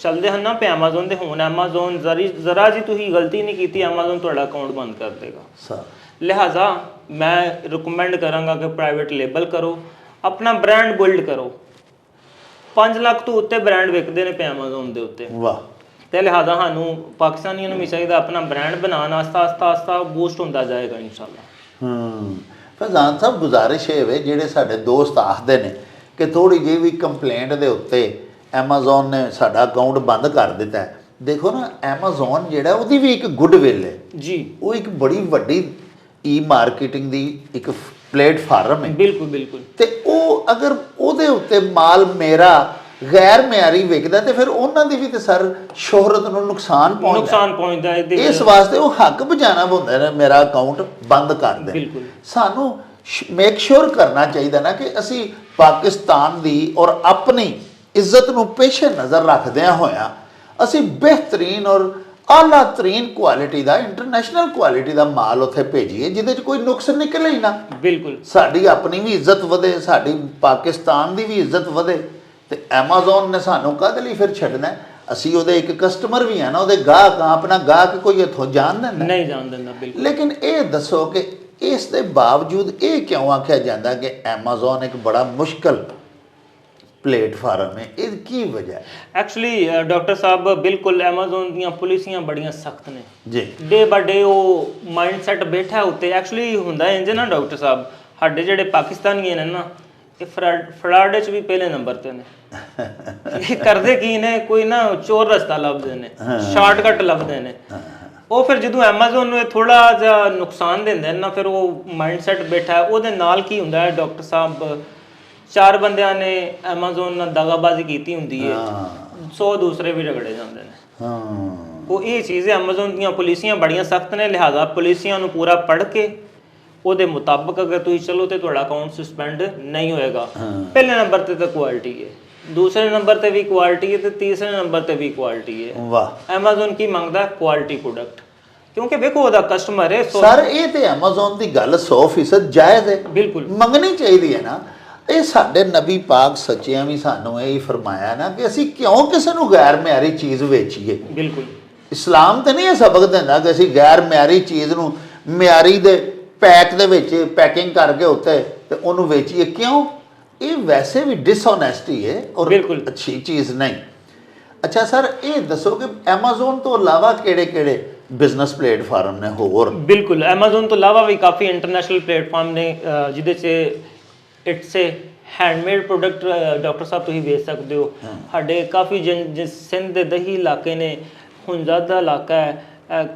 Speaker 1: ਚੱਲਦੇ ਹਨ ਨਾ ਪੇ Amazon ਦੇ, ਹੁਣ Amazon ਜ਼ਰਾ ਜੀ ਤੁਸੀਂ ਗਲਤੀ ਨਹੀਂ ਕੀਤੀ, Amazon ਤੁਹਾਡਾ ਅਕਾਊਂਟ ਬੰਦ ਕਰ ਦੇਗਾ। ਸਰ ਲਿਹਾਜ਼ਾ ਮੈਂ ਰਿਕਮੈਂਡ ਕਰਾਂਗਾ ਕਿ ਪ੍ਰਾਈਵੇਟ ਲੇਬਲ ਕਰੋ, ਆਪਣਾ ਬ੍ਰਾਂਡ ਬਿਲਡ ਕਰੋ। 5 ਲੱਖ ਤੋਂ ਉੱਤੇ ਬ੍ਰਾਂਡ ਵਿਕਦੇ ਨੇ ਪੇ Amazon ਦੇ ਉੱਤੇ। ਵਾਹ। ਤੇ ਲਿਹਾਜ਼ਾ ਸਾਨੂੰ ਪਾਕਿਸਤਾਨੀਆਂ ਨੂੰ ਵੀ ਚਾਹੀਦਾ ਆਪਣਾ ਬ੍ਰਾਂਡ ਬਣਾਉਣ, ਆਸਤਾ ਬੂਸਟ ਹੁੰਦਾ ਜਾਏਗਾ ਇਨਸ਼ਾਅੱਲਾ।
Speaker 2: ਫੈਜ਼ਾਨ ਸਾਹਿਬ, ਗੁਜ਼ਾਰਿਸ਼ ਇਹ ਵੇ, ਜਿਹੜੇ ਸਾਡੇ ਦੋਸਤ ਆਖਦੇ ਨੇ ਕਿ ਥੋੜੀ ਜਿਹੀ ਵੀ ਕੰਪਲੇਂਟ ਦੇ ਉੱਤੇ Amazon ਨੇ ਸਾਡਾ ਅਕਾਊਂਟ ਬੰਦ ਕਰ ਦਿੱਤਾ ਹੈ, ਦੇਖੋ ਨਾ Amazon ਜਿਹੜਾ ਉਹਦੀ ਵੀ ਇੱਕ ਗੁੱਡਵਿਲ ਹੈ ਜੀ, ਉਹ ਇੱਕ ਬੜੀ ਵੱਡੀ ਮਾਰਕੀਟਿੰਗ ਦੀ ਇੱਕ ਪਲੇਟਫਾਰਮ ਹੈ। ਬਿਲਕੁਲ। ਤੇ ਉਹ ਅਗਰ ਉਹਦੇ ਉੱਤੇ ਮਾਲ ਮੇਰਾ ਗੈਰ ਮਿਆਰੀ ਵਿਕਦਾ ਤੇ ਫਿਰ ਉਹਨਾਂ ਦੀ ਵੀ ਤੇ ਸਰ ਸ਼ੋਹਰਤ ਨੂੰ ਨੁਕਸਾਨ ਪਹੁੰਚਦਾ ਹੈ। ਇਸ ਵਾਸਤੇ ਉਹ ਹੱਕ ਬਜਾਣਾ ਹੁੰਦਾ ਹੈ ਮੇਰਾ ਅਕਾਊਂਟ ਬੰਦ ਕਰ ਦੇ। ਸਾਨੂੰ ਮੇਕ ਸ਼ੋਰ ਕਰਨਾ ਚਾਹੀਦਾ ਨਾ ਕਿ ਅਸੀਂ ਪਾਕਿਸਤਾਨ ਦੀ ਔਰ ਆਪਣੀ ਇੱਜ਼ਤ ਨੂੰ ਪੇਸ਼ੇ ਨਜ਼ਰ ਰੱਖਦਿਆਂ ਹੋਇਆਂ ਅਸੀਂ ਬਿਹਤਰੀਨ ਔਰ ਆਲਾ ਤਰੀਨ ਕੁਆਲਿਟੀ ਦਾ, ਇੰਟਰਨੈਸ਼ਨਲ ਕੁਆਲਿਟੀ ਦਾ ਮਾਲ ਉੱਥੇ ਭੇਜੀਏ ਜਿਹਦੇ 'ਚ ਕੋਈ ਨੁਕਸ ਨਿਕਲੇ ਹੀ ਨਾ। ਬਿਲਕੁਲ। ਸਾਡੀ ਆਪਣੀ ਵੀ ਇੱਜ਼ਤ ਵਧੇ, ਸਾਡੀ ਪਾਕਿਸਤਾਨ ਦੀ ਵੀ ਇੱਜ਼ਤ ਵਧੇ। ਤੇ Amazon ਨੇ ਸਾਨੂੰ ਕਾਹਦੇ ਲਈ ਫਿਰ ਛੱਡਣਾ? ਅਸੀਂ ਉਹਦੇ ਇੱਕ ਕਸਟਮਰ ਵੀ ਆ ਨਾ, ਉਹਦੇ ਗਾਹਕ, ਆਪਣਾ ਗਾਹਕ ਕੋਈ ਇੱਥੋਂ ਜਾਣ ਦਿੰਦਾ? ਨਹੀਂ ਜਾਣ ਦਿੰਦਾ। ਬਿਲਕੁਲ। ਲੇਕਿਨ ਇਹ ਦੱਸੋ ਕਿ ਇਸ ਦੇ ਬਾਵਜੂਦ ਇਹ ਕਿਉਂ ਆਖਿਆ ਜਾਂਦਾ ਕਿ Amazon ਇੱਕ ਬੜਾ ਮੁਸ਼ਕਲ ਪਲੇਟਫਾਰਮ ਹੈ? ਇਹ ਕੀ ਵਜ੍ਹਾ ਹੈ? ਐਕਚੁਅਲੀ ਡਾਕਟਰ ਸਾਹਿਬ ਬਿਲਕੁਲ Amazon ਦੀਆਂ ਪਾਲਿਸੀਆਂ ਬੜੀਆਂ ਸਖਤ ਨੇ ਜੀ। ਡੇ ਬਾਏ ਡੇ ਉਹ ਮਾਈਂਡਸੈਟ ਬੈਠਾ ਉੱਤੇ। ਐਕਚੁਅਲੀ ਹੁੰਦਾ ਇੰਜ ਨਾ ਡਾਕਟਰ ਸਾਹਿਬ, ਸਾਡੇ ਜਿਹੜੇ ਪਾਕਿਸਤਾਨੀ ਨੇ ਨਾ, ਇਹ ਫਰਾਡ 'ਚ ਵੀ ਪਹਿਲੇ ਨੰਬਰ ਤੇ ਨੇ। ਇਹ ਕਰਦੇ ਕੀ ਨੇ, ਕੋਈ ਨਾ ਚੋਰ ਰਸਤਾ ਲੱਭਦੇ ਨੇ, ਸ਼ਾਰਟਕਟ ਲੱਭਦੇ ਨੇ। ਉਹ ਫਿਰ ਜਦੋਂ Amazon ਨੂੰ ਇਹ ਥੋੜਾ ਜਿਹਾ ਨੁਕਸਾਨ ਦਿੰਦੇ ਨੇ ਨਾ, ਫਿਰ ਉਹ ਮਾਈਂਡਸੈਟ ਬੈਠਾ। ਉਹਦੇ ਨਾਲ ਕੀ ਹੁੰਦਾ ਹੈ ਡਾਕਟਰ ਸਾਹਿਬ,
Speaker 1: 4 ਬੰਦਿਆਂ ਨੇ Amazon ਨਾਲ ਦਗਾਬਾਜ਼ੀ ਕੀਤੀ ਹੁੰਦੀ ਹੈ,
Speaker 2: ਹਾਂ
Speaker 1: 100 ਦੂਸਰੇ ਵੀ ਰਗੜੇ ਜਾਂਦੇ ਨੇ।
Speaker 2: ਹਾਂ
Speaker 1: ਉਹ ਇਹ ਚੀਜ਼ ਹੈ, Amazon ਦੀਆਂ ਪਾਲਿਸੀਆਂ ਬੜੀਆਂ ਸਖਤ ਨੇ, ਲਿਹਾਜ਼ਾ ਪਾਲਿਸੀਆਂ ਨੂੰ ਪੂਰਾ ਪੜ੍ਹ ਕੇ ਉਹਦੇ ਮੁਤਾਬਕ ਅਗਰ ਤੁਸੀਂ ਚਲੋ ਤੇ ਤੁਹਾਡਾ ਅਕਾਊਂਟ ਸਸਪੈਂਡ ਨਹੀਂ ਹੋਏਗਾ। ਪਹਿਲੇ ਨੰਬਰ ਤੇ ਤਾਂ ਕੁਆਲਿਟੀ ਹੈ, ਦੂਸਰੇ ਨੰਬਰ ਤੇ ਵੀ ਕੁਆਲਿਟੀ ਹੈ, ਤੇ ਤੀਸਰੇ ਨੰਬਰ ਤੇ ਵੀ ਕੁਆਲਿਟੀ ਹੈ।
Speaker 2: ਵਾਹ
Speaker 1: Amazon ਕੀ ਮੰਗਦਾ ਕੁਆਲਿਟੀ ਪ੍ਰੋਡਕਟ, ਕਿਉਂਕਿ ਵੇਖੋ ਉਹਦਾ ਕਸਟਮਰ ਹੈ।
Speaker 2: ਸਰ ਇਹ ਤੇ Amazon ਦੀ ਗੱਲ 100% ਜਾਇਜ਼ ਹੈ,
Speaker 1: ਬਿਲਕੁਲ
Speaker 2: ਮੰਗਣੀ ਚਾਹੀਦੀ ਹੈ ਨਾ। ਇਹ ਸਾਡੇ ਨਬੀ ਪਾਕ ਸੱਚਿਆਂ ਵੀ ਸਾਨੂੰ ਇਹ ਹੀ ਫਰਮਾਇਆ ਨਾ ਕਿ ਅਸੀਂ ਕਿਉਂ ਕਿਸੇ ਨੂੰ ਗੈਰ ਮਿਆਰੀ ਚੀਜ਼ ਵੇਚੀਏ।
Speaker 1: ਬਿਲਕੁਲ
Speaker 2: ਇਸਲਾਮ ਤੇ ਨਹੀਂ ਇਹ ਸਬਕ ਦਿੰਦਾ ਕਿ ਅਸੀਂ ਗੈਰ ਮਿਆਰੀ ਚੀਜ਼ ਨੂੰ ਮਿਆਰੀ ਦੇ ਪੈਕ ਦੇ ਵਿੱਚ ਪੈਕਿੰਗ ਕਰਕੇ ਉੱਤੇ ਤੇ ਉਹਨੂੰ ਵੇਚੀਏ, ਕਿਉਂ? ਇਹ ਵੈਸੇ ਵੀ ਡਿਸਓਨੈਸਟੀ ਹੈ ਔਰ
Speaker 1: ਬਿਲਕੁਲ
Speaker 2: ਅੱਛੀ ਚੀਜ਼ ਨਹੀਂ। ਅੱਛਾ ਸਰ ਇਹ ਦੱਸੋ ਕਿ Amazon ਤੋਂ ਇਲਾਵਾ ਕਿਹੜੇ ਬਿਜ਼ਨਸ ਪਲੇਟਫਾਰਮ ਨੇ ਹੋਰ?
Speaker 1: ਬਿਲਕੁਲ Amazon ਤੋਂ ਇਲਾਵਾ ਵੀ ਕਾਫੀ ਇੰਟਰਨੈਸ਼ਨਲ ਪਲੇਟਫਾਰਮ ਨੇ ਜਿਹਦੇ 'ਚ it's A handmade product doctor ਸਾਹਿਬ ਤੁਸੀਂ ਵੇਚ ਸਕਦੇ ਹੋ। ਸਾਡੇ ਕਾਫੀ ਸਿੰਧ ਦੇ ਦਹੀ ਇਲਾਕੇ ਨੇ, ਹੁੰਜਾ ਦਾ ਇਲਾਕਾ ਹੈ,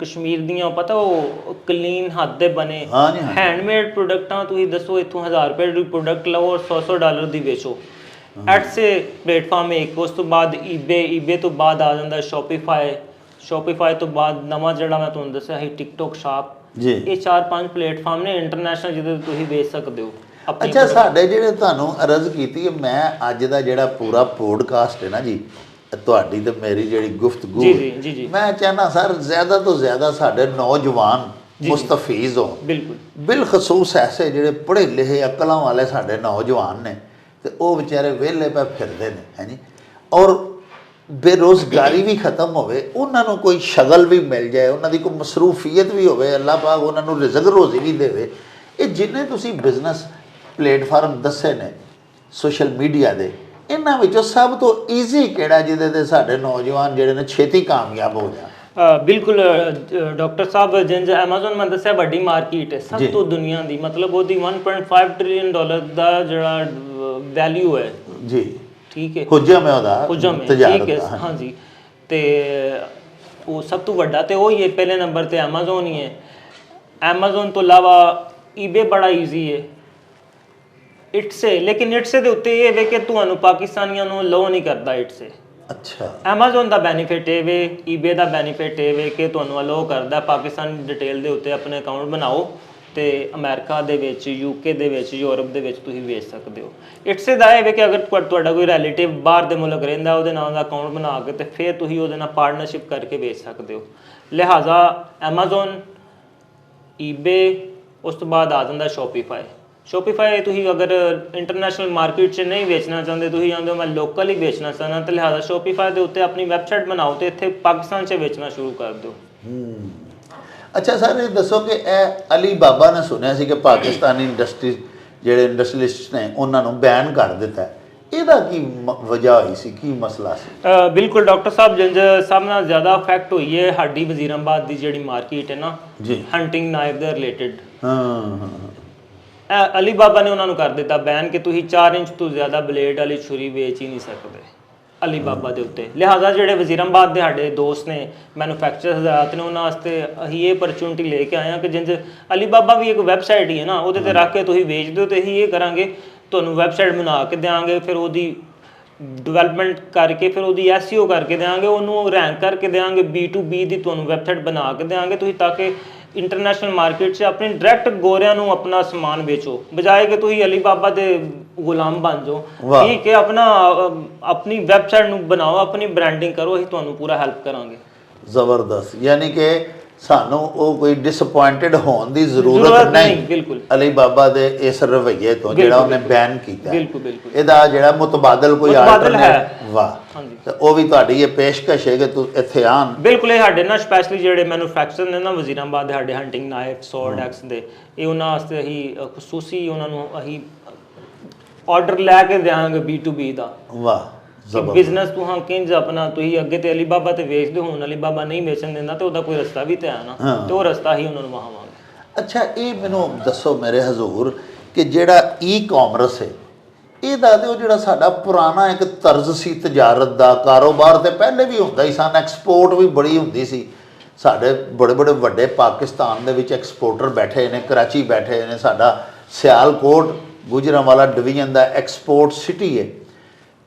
Speaker 1: ਕਸ਼ਮੀਰ ਦੀਆਂ ਪਤਾ ਉਹ ਕਲੀਨ ਹੱਥ ਦੇ ਬਣੇ ਹੈਂਡਮੇਡ ਪ੍ਰੋਡਕਟਾਂ ਤੁਸੀਂ ਦੱਸੋ ਇੱਥੋਂ 1000 ਰੁਪਏ ਦੀ ਪ੍ਰੋਡਕਟ ਲਓ ਔਰ 100 ਡਾਲਰ ਦੀ ਵੇਚੋ। ਐਟਸ ਏ ਪਲੇਟਫਾਰਮ ਇੱਕ, ਉਸ ਤੋਂ ਬਾਅਦ ਈਬੇ ਤੋਂ ਬਾਅਦ ਆ ਜਾਂਦਾ ਸ਼ੋਪੀਫਾਈ ਤੋਂ ਬਾਅਦ ਨਵਾਂ ਜਿਹੜਾ ਮੈਂ ਤੁਹਾਨੂੰ ਦੱਸਿਆ ਸੀ ਟਿਕਟੋਕ ਸ਼ਾਪ।
Speaker 2: ਜੀ
Speaker 1: ਇਹ 4-5 ਪਲੇਟਫਾਰਮ ਨੇ ਇੰਟਰਨੈਸ਼ਨਲ ਜਿਹਦੇ ਤੇ ਤੁਸੀਂ ਵੇਚ ਸਕਦੇ ਹੋ।
Speaker 2: ਅੱਛਾ ਸਾਡੇ ਜਿਹੜੇ ਤੁਹਾਨੂੰ ਅਰਜ਼ ਕੀਤੀ ਹੈ, ਮੈਂ ਅੱਜ ਦਾ ਜਿਹੜਾ ਪੂਰਾ ਪੋਡਕਾਸਟ ਹੈ ਨਾ ਜੀ, ਤੁਹਾਡੀ ਤੇ ਮੇਰੀ ਜਿਹੜੀ ਗੁਫ਼ਤਗੂ
Speaker 1: ਜੀ
Speaker 2: ਮੈਂ ਚਾਹਨਾ ਸਰ ਜ਼ਿਆਦਾ ਤੋਂ ਜ਼ਿਆਦਾ ਸਾਡੇ ਨੌਜਵਾਨ ਮੁਸਤਫੀਜ਼ ਹੋਣ,
Speaker 1: ਬਿਲਕੁਲ
Speaker 2: ਬਿਲਖਸੂਸ ਐਸੇ ਜਿਹੜੇ ਪੜ੍ਹੇ ਲਿਖੇ ਅਕਲਾਂ ਵਾਲੇ ਸਾਡੇ ਨੌਜਵਾਨ ਨੇ ਤੇ ਉਹ ਵਿਚਾਰੇ ਵਿਹਲੇ ਪੈ ਫਿਰਦੇ ਨੇ ਹੈ ਜੀ, ਔਰ ਬੇਰੁਜ਼ਗਾਰੀ ਵੀ ਖਤਮ ਹੋਵੇ, ਉਹਨਾਂ ਨੂੰ ਕੋਈ ਸ਼ਗਲ ਵੀ ਮਿਲ ਜਾਏ, ਉਹਨਾਂ ਦੀ ਕੋਈ ਮਸਰੂਫੀਅਤ ਵੀ ਹੋਵੇ, ਅੱਲਾਹ ਪਾਕ ਉਹਨਾਂ ਨੂੰ ਰਿਜ਼ਕ ਰੋਜ਼ੀ ਵੀ ਦੇਵੇ। ਇਹ ਜਿੰਨੇ ਤੁਸੀਂ ਬਿਜ਼ਨਸ ਪਲੇਟਫਾਰਮ ਦੱਸੇ ਨੇ ਸੋਸ਼ਲ ਮੀਡੀਆ ਦੇ, ਇਹਨਾਂ ਵਿੱਚੋਂ ਸਭ ਤੋਂ ਈਜ਼ੀ ਕਿਹੜਾ ਜਿਹਦੇ ਤੇ ਸਾਡੇ ਨੌਜਵਾਨ ਜਿਹੜੇ ਨੇ ਛੇਤੀ ਕਾਮਯਾਬ ਹੋ ਜਾਣ?
Speaker 1: ਬਿਲਕੁਲ ਡਾਕਟਰ ਸਾਹਿਬ, ਜਿੰਜ Amazon ਮੈਂ ਦੱਸਿਆ ਵੱਡੀ ਮਾਰਕੀਟ ਹੈ ਸਭ ਤੋਂ ਦੁਨੀਆ ਦੀ, ਮਤਲਬ ਉਹਦੀ 1.5 ਟ੍ਰਿਲੀਅਨ ਡਾਲਰ ਦਾ ਜਿਹੜਾ ਵੈਲਿਊ ਹੈ
Speaker 2: ਜੀ,
Speaker 1: ਠੀਕ ਹੈ,
Speaker 2: ਹੁਜਮ ਹੈ ਉਹਦਾ,
Speaker 1: ਠੀਕ ਹੈ ਹਾਂਜੀ, ਤੇ ਉਹ ਸਭ ਤੋਂ ਵੱਡਾ ਤੇ ਉਹ ਹੀ ਹੈ, ਪਹਿਲੇ ਨੰਬਰ ਤੇ Amazon ਹੀ ਹੈ। Amazon ਤੋਂ ਇਲਾਵਾ eBay ਬੜਾ ਈਜ਼ੀ ਹੈ, ਲੇਕਿਨ ਇਟਸੇ ਦੇ ਉੱਤੇ ਇਹ ਵੇ ਕਿ ਤੁਹਾਨੂੰ ਪਾਕਿਸਤਾਨੀਆਂ ਨੂੰ ਅਲਾਓ ਨਹੀਂ ਕਰਦਾ ਇਟਸੇ।
Speaker 2: ਅੱਛਾ
Speaker 1: Amazon ਦਾ ਬੈਨੀਫਿਟ ਇਹ ਵੇ, eBay ਦਾ ਬੈਨੀਫਿਟ ਇਹ ਵੇ ਕਿ ਤੁਹਾਨੂੰ ਅਲਾਓ ਕਰਦਾ ਪਾਕਿਸਤਾਨ ਡਿਟੇਲ ਦੇ ਉੱਤੇ ਆਪਣੇ ਅਕਾਊਂਟ ਬਣਾਓ ਤੇ ਅਮਰੀਕਾ ਦੇ ਵਿੱਚ, UK ਦੇ ਵਿੱਚ, ਯੂਰਪ ਦੇ ਵਿੱਚ ਤੁਸੀਂ ਵੇਚ ਸਕਦੇ ਹੋ। ਇਟਸੇ ਦਾ ਇਹ ਵੇ ਕਿ ਅਗਰ ਤੁਹਾਡਾ ਕੋਈ ਰਿਲੇਟਿਵ ਬਾਹਰ ਦੇ ਮੁਲਕ ਰਹਿੰਦਾ, ਉਹਦੇ ਨਾਲ ਦਾ ਅਕਾਊਂਟ ਬਣਾ ਕੇ ਤੇ ਫਿਰ ਤੁਸੀਂ ਉਹਦੇ ਨਾਲ ਪਾਰਟਨਰਸ਼ਿਪ ਕਰਕੇ ਵੇਚ ਸਕਦੇ ਹੋ। ਲਿਹਾਜ਼ਾ Amazon, eBay, ਉਸ ਤੋਂ ਬਾਅਦ ਆ ਜਾਂਦਾ ਸ਼ੋਪੀਫਾਈ ਤੁਸੀਂ ਅਗਰ ਇੰਟਰਨੈਸ਼ਨਲ ਮਾਰਕੀਟ 'ਚ ਨਹੀਂ ਵੇਚਣਾ ਚਾਹੁੰਦੇ, ਤੁਸੀਂ ਆਉਂਦੇ ਹੋ ਮੈਂ ਲੋਕਲ ਹੀ ਵੇਚਣਾ ਚਾਹੁੰਦਾ, ਤੇ ਲਿਹਾਜ਼ਾ ਸ਼ੋਪੀਫਾਈ ਦੇ ਉੱਤੇ ਆਪਣੀ ਵੈਬਸਾਈਟ ਬਣਾਓ ਤੇ ਇੱਥੇ ਪਾਕਿਸਤਾਨ 'ਚ ਵੇਚਣਾ ਸ਼ੁਰੂ ਕਰ ਦਿਓ।
Speaker 2: ਅੱਛਾ ਸਰ ਇਹ ਦੱਸੋ ਕਿ ਇਹ ਅਲੀ ਬਾਬਾ ਨੇ ਸੁਣਿਆ ਸੀ ਕਿ ਪਾਕਿਸਤਾਨੀ ਜਿਹੜੇ ਇੰਡਸਟਰੀਲਿਸਟ ਨੇ ਉਹਨਾਂ ਨੂੰ ਬੈਨ ਕਰ ਦਿੱਤਾ, ਇਹਦਾ ਕੀ ਵਜ੍ਹਾ ਹੋਈ ਸੀ, ਕੀ ਮਸਲਾ ਸੀ?
Speaker 1: ਬਿਲਕੁਲ ਡਾਕਟਰ ਸਾਹਿਬ, ਜਿੰਜ ਸਭ ਨਾਲ ਜ਼ਿਆਦਾ ਇਫੈਕਟ ਹੋਈ ਹੈ ਸਾਡੀ ਵਜ਼ੀਰਾਬਾਦ ਦੀ ਜਿਹੜੀ ਮਾਰਕੀਟ ਹੈ ਨਾ ਜੀ, ਹੰਟਿੰਗ ਨਾਈਫ ਦੇ ਰਿਲੇਟਡ। ਅਲੀ ਬਾਬਾ ਨੇ ਉਹਨਾਂ ਨੂੰ ਕਰ ਦਿੱਤਾ ਬੈਨ ਕਿ ਤੁਸੀਂ 4 ਇੰਚ ਤੋਂ ਜ਼ਿਆਦਾ ਬਲੇਡ ਵਾਲੀ ਛੁਰੀ ਵੇਚ ਹੀ ਨਹੀਂ ਸਕਦੇ ਅਲੀ ਬਾਬਾ ਦੇ ਉੱਤੇ। ਲਿਹਾਜ਼ਾ ਜਿਹੜੇ ਵਜ਼ੀਰਾਬਾਦ ਦੇ ਸਾਡੇ ਦੋਸਤ ਨੇ, ਮੈਨੂਫੈਕਚਰਰ ਹਜ਼ਾਰਾਂ ਨੇ, ਉਹਨਾਂ ਵਾਸਤੇ ਅਸੀਂ ਇਹ ਅਪਰਚੂਨਿਟੀ ਲੈ ਕੇ ਆਏ ਹਾਂ ਕਿ ਜਿੰਜ ਅਲੀ ਬਾਬਾ ਵੀ ਇੱਕ ਵੈਬਸਾਈਟ ਹੀ ਹੈ ਨਾ, ਉਹਦੇ ਤੇ ਰੱਖ ਕੇ ਤੁਸੀਂ ਵੇਚ ਦਿਓ, ਤੇ ਅਸੀਂ ਇਹ ਕਰਾਂਗੇ ਤੁਹਾਨੂੰ ਵੈਬਸਾਈਟ ਬਣਾ ਕੇ ਦਿਆਂਗੇ, ਫਿਰ ਉਹਦੀ ਡਿਵੈਲਪਮੈਂਟ ਕਰਕੇ, ਫਿਰ ਉਹਦੀ SEO ਕਰਕੇ ਦਿਆਂਗੇ, ਉਹਨੂੰ ਰੈਂਕ ਕਰਕੇ ਦਿਆਂਗੇ, B2B ਦੀ ਤੁਹਾਨੂੰ ਵੈਬਸਾਈਟ ਬਣਾ ਕੇ ਦਿਆਂਗੇ ਤੁਸੀਂ, ਤਾਂ ਕਿ ਇੰਟਰਨੈਸ਼ਨਲ ਮਾਰਕੀਟ 'ਚ ਆਪਣੀ ਡਾਇਰੈਕਟ ਗੋਰਿਆਂ ਨੂੰ ਆਪਣਾ ਸਮਾਨ ਵੇਚੋ, ਬਜਾਏ ਕਿ ਤੁਸੀਂ ਅਲੀ ਬਾਬਾ ਦੇ ਗੁਲਾਮ ਬਣ ਜਾਓ। ਠੀਕ ਹੈ, ਆਪਣੀ ਵੈਬਸਾਈਟ ਨੂੰ ਬਣਾਓ, ਆਪਣੀ ਬ੍ਰਾਂਡਿੰਗ ਕਰੋ, ਅਸੀਂ ਤੁਹਾਨੂੰ ਪੂਰਾ ਹੈਲਪ ਕਰਾਂਗੇ।
Speaker 2: ਜ਼ਬਰਦਸਤ, ਯਾਨੀ ਕਿ ਸਾਨੂੰ ਉਹ ਕੋਈ ਡਿਸਅਪੁਆਇੰਟਡ ਹੋਣ ਦੀ ਜ਼ਰੂਰਤ ਨਹੀਂ
Speaker 1: ਬਿਲਕੁਲ
Speaker 2: ਅਲੀ ਬਾਬਾ ਦੇ ਇਸ ਰਵੱਈਏ ਤੋਂ ਜਿਹੜਾ ਉਹਨੇ ਬੈਨ ਕੀਤਾ।
Speaker 1: ਬਿਲਕੁਲ
Speaker 2: ਇਹਦਾ ਜਿਹੜਾ ਮੁਤਬਾਦਲ ਕੋਈ ਹੈ, ਵਾਹ, ਤੇ ਉਹ ਵੀ ਤੁਹਾਡੀ ਇਹ ਪੇਸ਼ਕਸ਼ ਹੈ ਕਿ ਤੂੰ ਇੱਥੇ ਆਣ।
Speaker 1: ਬਿਲਕੁਲ, ਇਹ ਸਾਡੇ ਨਾ ਸਪੈਸ਼ਲੀ ਜਿਹੜੇ ਮੈਨੂਫੈਕਚਰਰ ਨੇ ਨਾ ਵਜ਼ੀਰਾਬਾਦ ਦੇ, ਸਾਡੇ ਹੰਟਿੰਗ ਨਾਈਫ, ਸੌਰਡ ਐਕਸ ਦੇ, ਇਹ ਉਹਨਾਂ ਵਾਸਤੇ ਅਸੀਂ ਖੁਸੂਸੀ ਉਹਨਾਂ ਨੂੰ ਅਸੀਂ ਆਰਡਰ ਲੈ ਕੇ ਦਿਆਂਗੇ B2B ਦਾ।
Speaker 2: ਵਾਹ,
Speaker 1: ਬਿਜ਼ਨਸ ਤੁਸੀਂ ਕਿੰਜ ਆਪਣਾ ਤੁਸੀਂ ਅੱਗੇ ਤੇ ਅਲੀ ਬਾਬਾ ਤੇ ਵੇਚਦੇ ਹੋ, ਹੁਣ ਅਲੀ ਬਾਬਾ ਨਹੀਂ ਵੇਚਣ ਦਿੰਦਾ ਤੇ ਉਹਦਾ ਕੋਈ ਰਸਤਾ ਵੀ ਤੇ ਹੈ ਨਾ, ਤੇ ਉਹ ਰਸਤਾ ਹੀ ਉਹਨਾਂ ਨੂੰ ਵਹਾਵਾਂਗੇ।
Speaker 2: ਅੱਛਾ ਇਹ ਮੈਨੂੰ ਦੱਸੋ ਮੇਰੇ ਹਜ਼ੂਰ ਕਿ ਜਿਹੜਾ ਈ-ਕਾਮਰਸ ਹੈ, ਇਹਦਾ ਤੇ ਉਹ ਜਿਹੜਾ ਸਾਡਾ ਪੁਰਾਣਾ ਇੱਕ ਤਰਜ਼ ਸੀ ਤਜਾਰਤ ਦਾ, ਕਾਰੋਬਾਰ ਤੇ ਪਹਿਲੇ ਵੀ ਹੁੰਦਾ ਹੀ ਸਨ, ਐਕਸਪੋਰਟ ਵੀ ਬੜੀ ਹੁੰਦੀ ਸੀ, ਸਾਡੇ ਬੜੇ ਵੱਡੇ ਪਾਕਿਸਤਾਨ ਦੇ ਵਿੱਚ ਐਕਸਪੋਰਟਰ ਬੈਠੇ ਨੇ, ਕਰਾਚੀ ਬੈਠੇ ਨੇ, ਸਾਡਾ ਸਿਆਲਕੋਟ ਗੁਜਰਾਂਵਾਲਾ ਡਿਵੀਜ਼ਨ ਦਾ ਐਕਸਪੋਰਟ ਸਿਟੀ ਹੈ।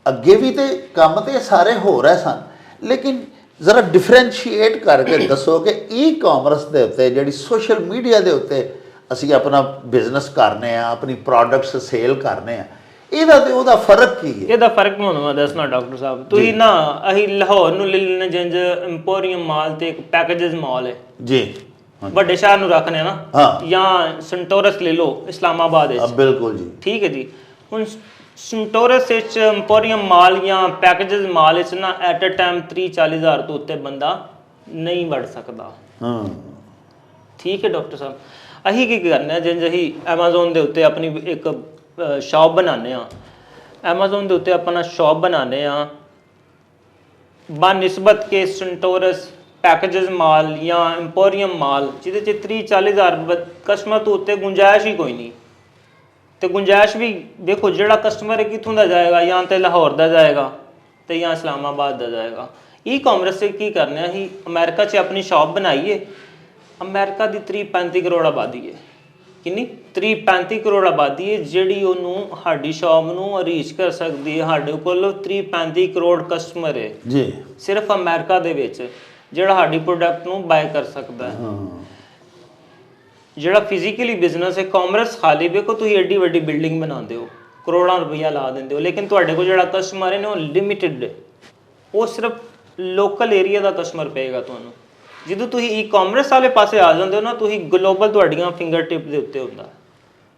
Speaker 2: ਅੱਗੇ ਵੀ ਤੇ ਕੰਮ ਤੇ ਸਾਰੇ ਹੋ ਰਹੇ ਸਨ, ਲੇਕਿਨ ਜ਼ਰਾ ਡਿਫਰੈਂਸ਼ੀਏਟ ਕਰਕੇ ਦੱਸੋ ਕਿ ਈ-ਕਾਮਰਸ ਦੇ ਉੱਤੇ ਜਿਹੜੀ ਸੋਸ਼ਲ ਮੀਡੀਆ ਦੇ ਉੱਤੇ ਅਸੀਂ ਆਪਣਾ ਬਿਜ਼ਨਸ ਕਰਨੇ ਆ, ਆਪਣੀ ਪ੍ਰੋਡਕਟਸ ਸੇਲ ਕਰਨੇ ਆ, ਇਹਦਾ ਤੇ ਉਹਦਾ ਫਰਕ ਕੀ ਹੈ?
Speaker 1: ਇਹਦਾ ਫਰਕ ਤੁਹਾਨੂੰ ਮੈਂ ਦੱਸਣਾ ਡਾਕਟਰ ਸਾਹਿਬ। ਤੁਸੀਂ ਨਾ ਅਸੀਂ ਲਾਹੌਰ ਨੂੰ ਲੈ ਲੈਣੇ, ਜਿੰਜ ਇੰਪੋਰੀਅਮ ਮਾਲ ਤੇ ਇੱਕ ਪੈਕੇਜਸ ਮਾਲ ਹੈ
Speaker 2: ਜੀ,
Speaker 1: ਵੱਡੇ ਸ਼ਹਿਰ ਨੂੰ ਰੱਖਨੇ ਆ ਨਾ,
Speaker 2: ਹਾਂ,
Speaker 1: ਜਾਂ ਸੰਟੋਰਸ ਲੈ ਲਓ ਇਸਲਾਮਾਬਾਦ ਵਿੱਚ,
Speaker 2: ਬਿਲਕੁਲ ਜੀ,
Speaker 1: ਠੀਕ ਹੈ ਜੀ। ਹੁਣ ਸੰਟੋਰਸ ਵਿੱਚ ਇੰਪੋਰੀਅਮ ਮਾਲ ਜਾਂ ਪੈਕੇਜਸ ਮਾਲ ਵਿੱਚ ਨਾ ਐਟ ਅ ਟਾਈਮ 30-40 ਹਜ਼ਾਰ ਤੋਂ ਉੱਤੇ ਬੰਦਾ ਨਹੀਂ ਵੜ ਸਕਦਾ।
Speaker 2: ਹਾਂ,
Speaker 1: ਠੀਕ ਹੈ ਡਾਕਟਰ ਸਾਹਿਬ। ਅਸੀਂ ਕੀ ਕਰਨੇ ਆ, ਜਿੰਜ ਅਸੀਂ ਐਮਾਜ਼ੋਨ ਦੇ ਉੱਤੇ ਆਪਣੀ ਇੱਕ ਸ਼ਾਪ ਬਣਾਉਂਦੇ ਆ, ਐਮਾਜ਼ੋਨ ਦੇ ਉੱਤੇ ਆਪਣਾ ਸ਼ਾਪ ਬਣਾਉਂਦੇ ਆ ਬਨਿਸਬਤ ਕੇ ਸੰਟੋਰਸ ਪੈਕੇਜਸ ਮਾਲ ਜਾਂ ਇੰਪੋਰੀਅਮ ਮਾਲ, ਜਿਹਦੇ 'ਚ 30-40 ਹਜ਼ਾਰ ਕਸਟਮਰ ਤੋਂ ਉੱਤੇ ਗੁੰਜਾਇਸ਼ ਹੀ ਕੋਈ ਨਹੀਂ। ਤੇ ਗੁੰਜਾਇਸ਼ ਵੀ ਦੇਖੋ, ਜਿਹੜਾ ਕਸਟਮਰ ਹੈ ਕਿੱਥੋਂ ਦਾ ਜਾਏਗਾ, ਜਾਂ ਤੇ ਲਾਹੌਰ ਦਾ ਜਾਏਗਾ ਤੇ ਜਾਂ ਇਸਲਾਮਾਬਾਦ ਦਾ ਜਾਏਗਾ। ਈ-ਕਾਮਰਸ से ਕੀ ਕਰਨਾ, ਅਸੀਂ ਅਮਰੀਕਾ 'ਚ ਆਪਣੀ ਸ਼ਾਪ ਬਣਾਈਏ। ਅਮਰੀਕਾ ਦੀ 30-35 ਕਰੋੜ ਆਬਾਦੀ ਹੈ। ਕਿੰਨੀ? 30-35 ਕਰੋੜ ਆਬਾਦੀ ਹੈ, ਜਿਹੜੀ ਉਹਨੂੰ ਸਾਡੀ ਸ਼ਾਪ ਨੂੰ ਰੀਚ ਕਰ ਸਕਦੀ ਹੈ। ਸਾਡੇ ਕੋਲ 30-35 ਕਰੋੜ ਕਸਟਮਰ ਹੈ
Speaker 2: ਜੀ,
Speaker 1: ਸਿਰਫ ਅਮਰੀਕਾ ਦੇ ਵਿੱਚ, ਜਿਹੜਾ ਸਾਡੀ ਪ੍ਰੋਡਕਟ ਨੂੰ ਬਾਏ ਕਰ ਸਕਦਾ ਹੈ। ਜਿਹੜਾ ਫਿਜ਼ੀਕਲੀ ਬਿਜ਼ਨਸ ਹੈ, ਕਾਮਰਸ ਖਾਲੀ ਵੇਖੋ, ਤੁਸੀਂ ਐਡੀ ਵੱਡੀ ਬਿਲਡਿੰਗ ਬਣਾਉਂਦੇ ਹੋ, ਕਰੋੜਾਂ ਰੁਪਈਆ ਲਾ ਦਿੰਦੇ ਹੋ, ਲੇਕਿਨ ਤੁਹਾਡੇ ਕੋਲ ਜਿਹੜਾ ਕਸਟਮਰ ਹੈ ਨਾ ਉਹ ਲਿਮਿਟਿਡ ਹੈ। ਉਹ ਸਿਰਫ ਲੋਕਲ ਏਰੀਆ ਦਾ ਕਸਟਮਰ ਪਏਗਾ ਤੁਹਾਨੂੰ। ਜਦੋਂ ਤੁਸੀਂ ਈ-ਕਾਮਰਸ ਵਾਲੇ ਪਾਸੇ ਆ ਜਾਂਦੇ ਹੋ ਨਾ, ਤੁਸੀਂ ਗਲੋਬਲ ਤੁਹਾਡੀਆਂ ਫਿੰਗਰ ਟਿਪ ਦੇ ਉੱਤੇ ਹੁੰਦਾ।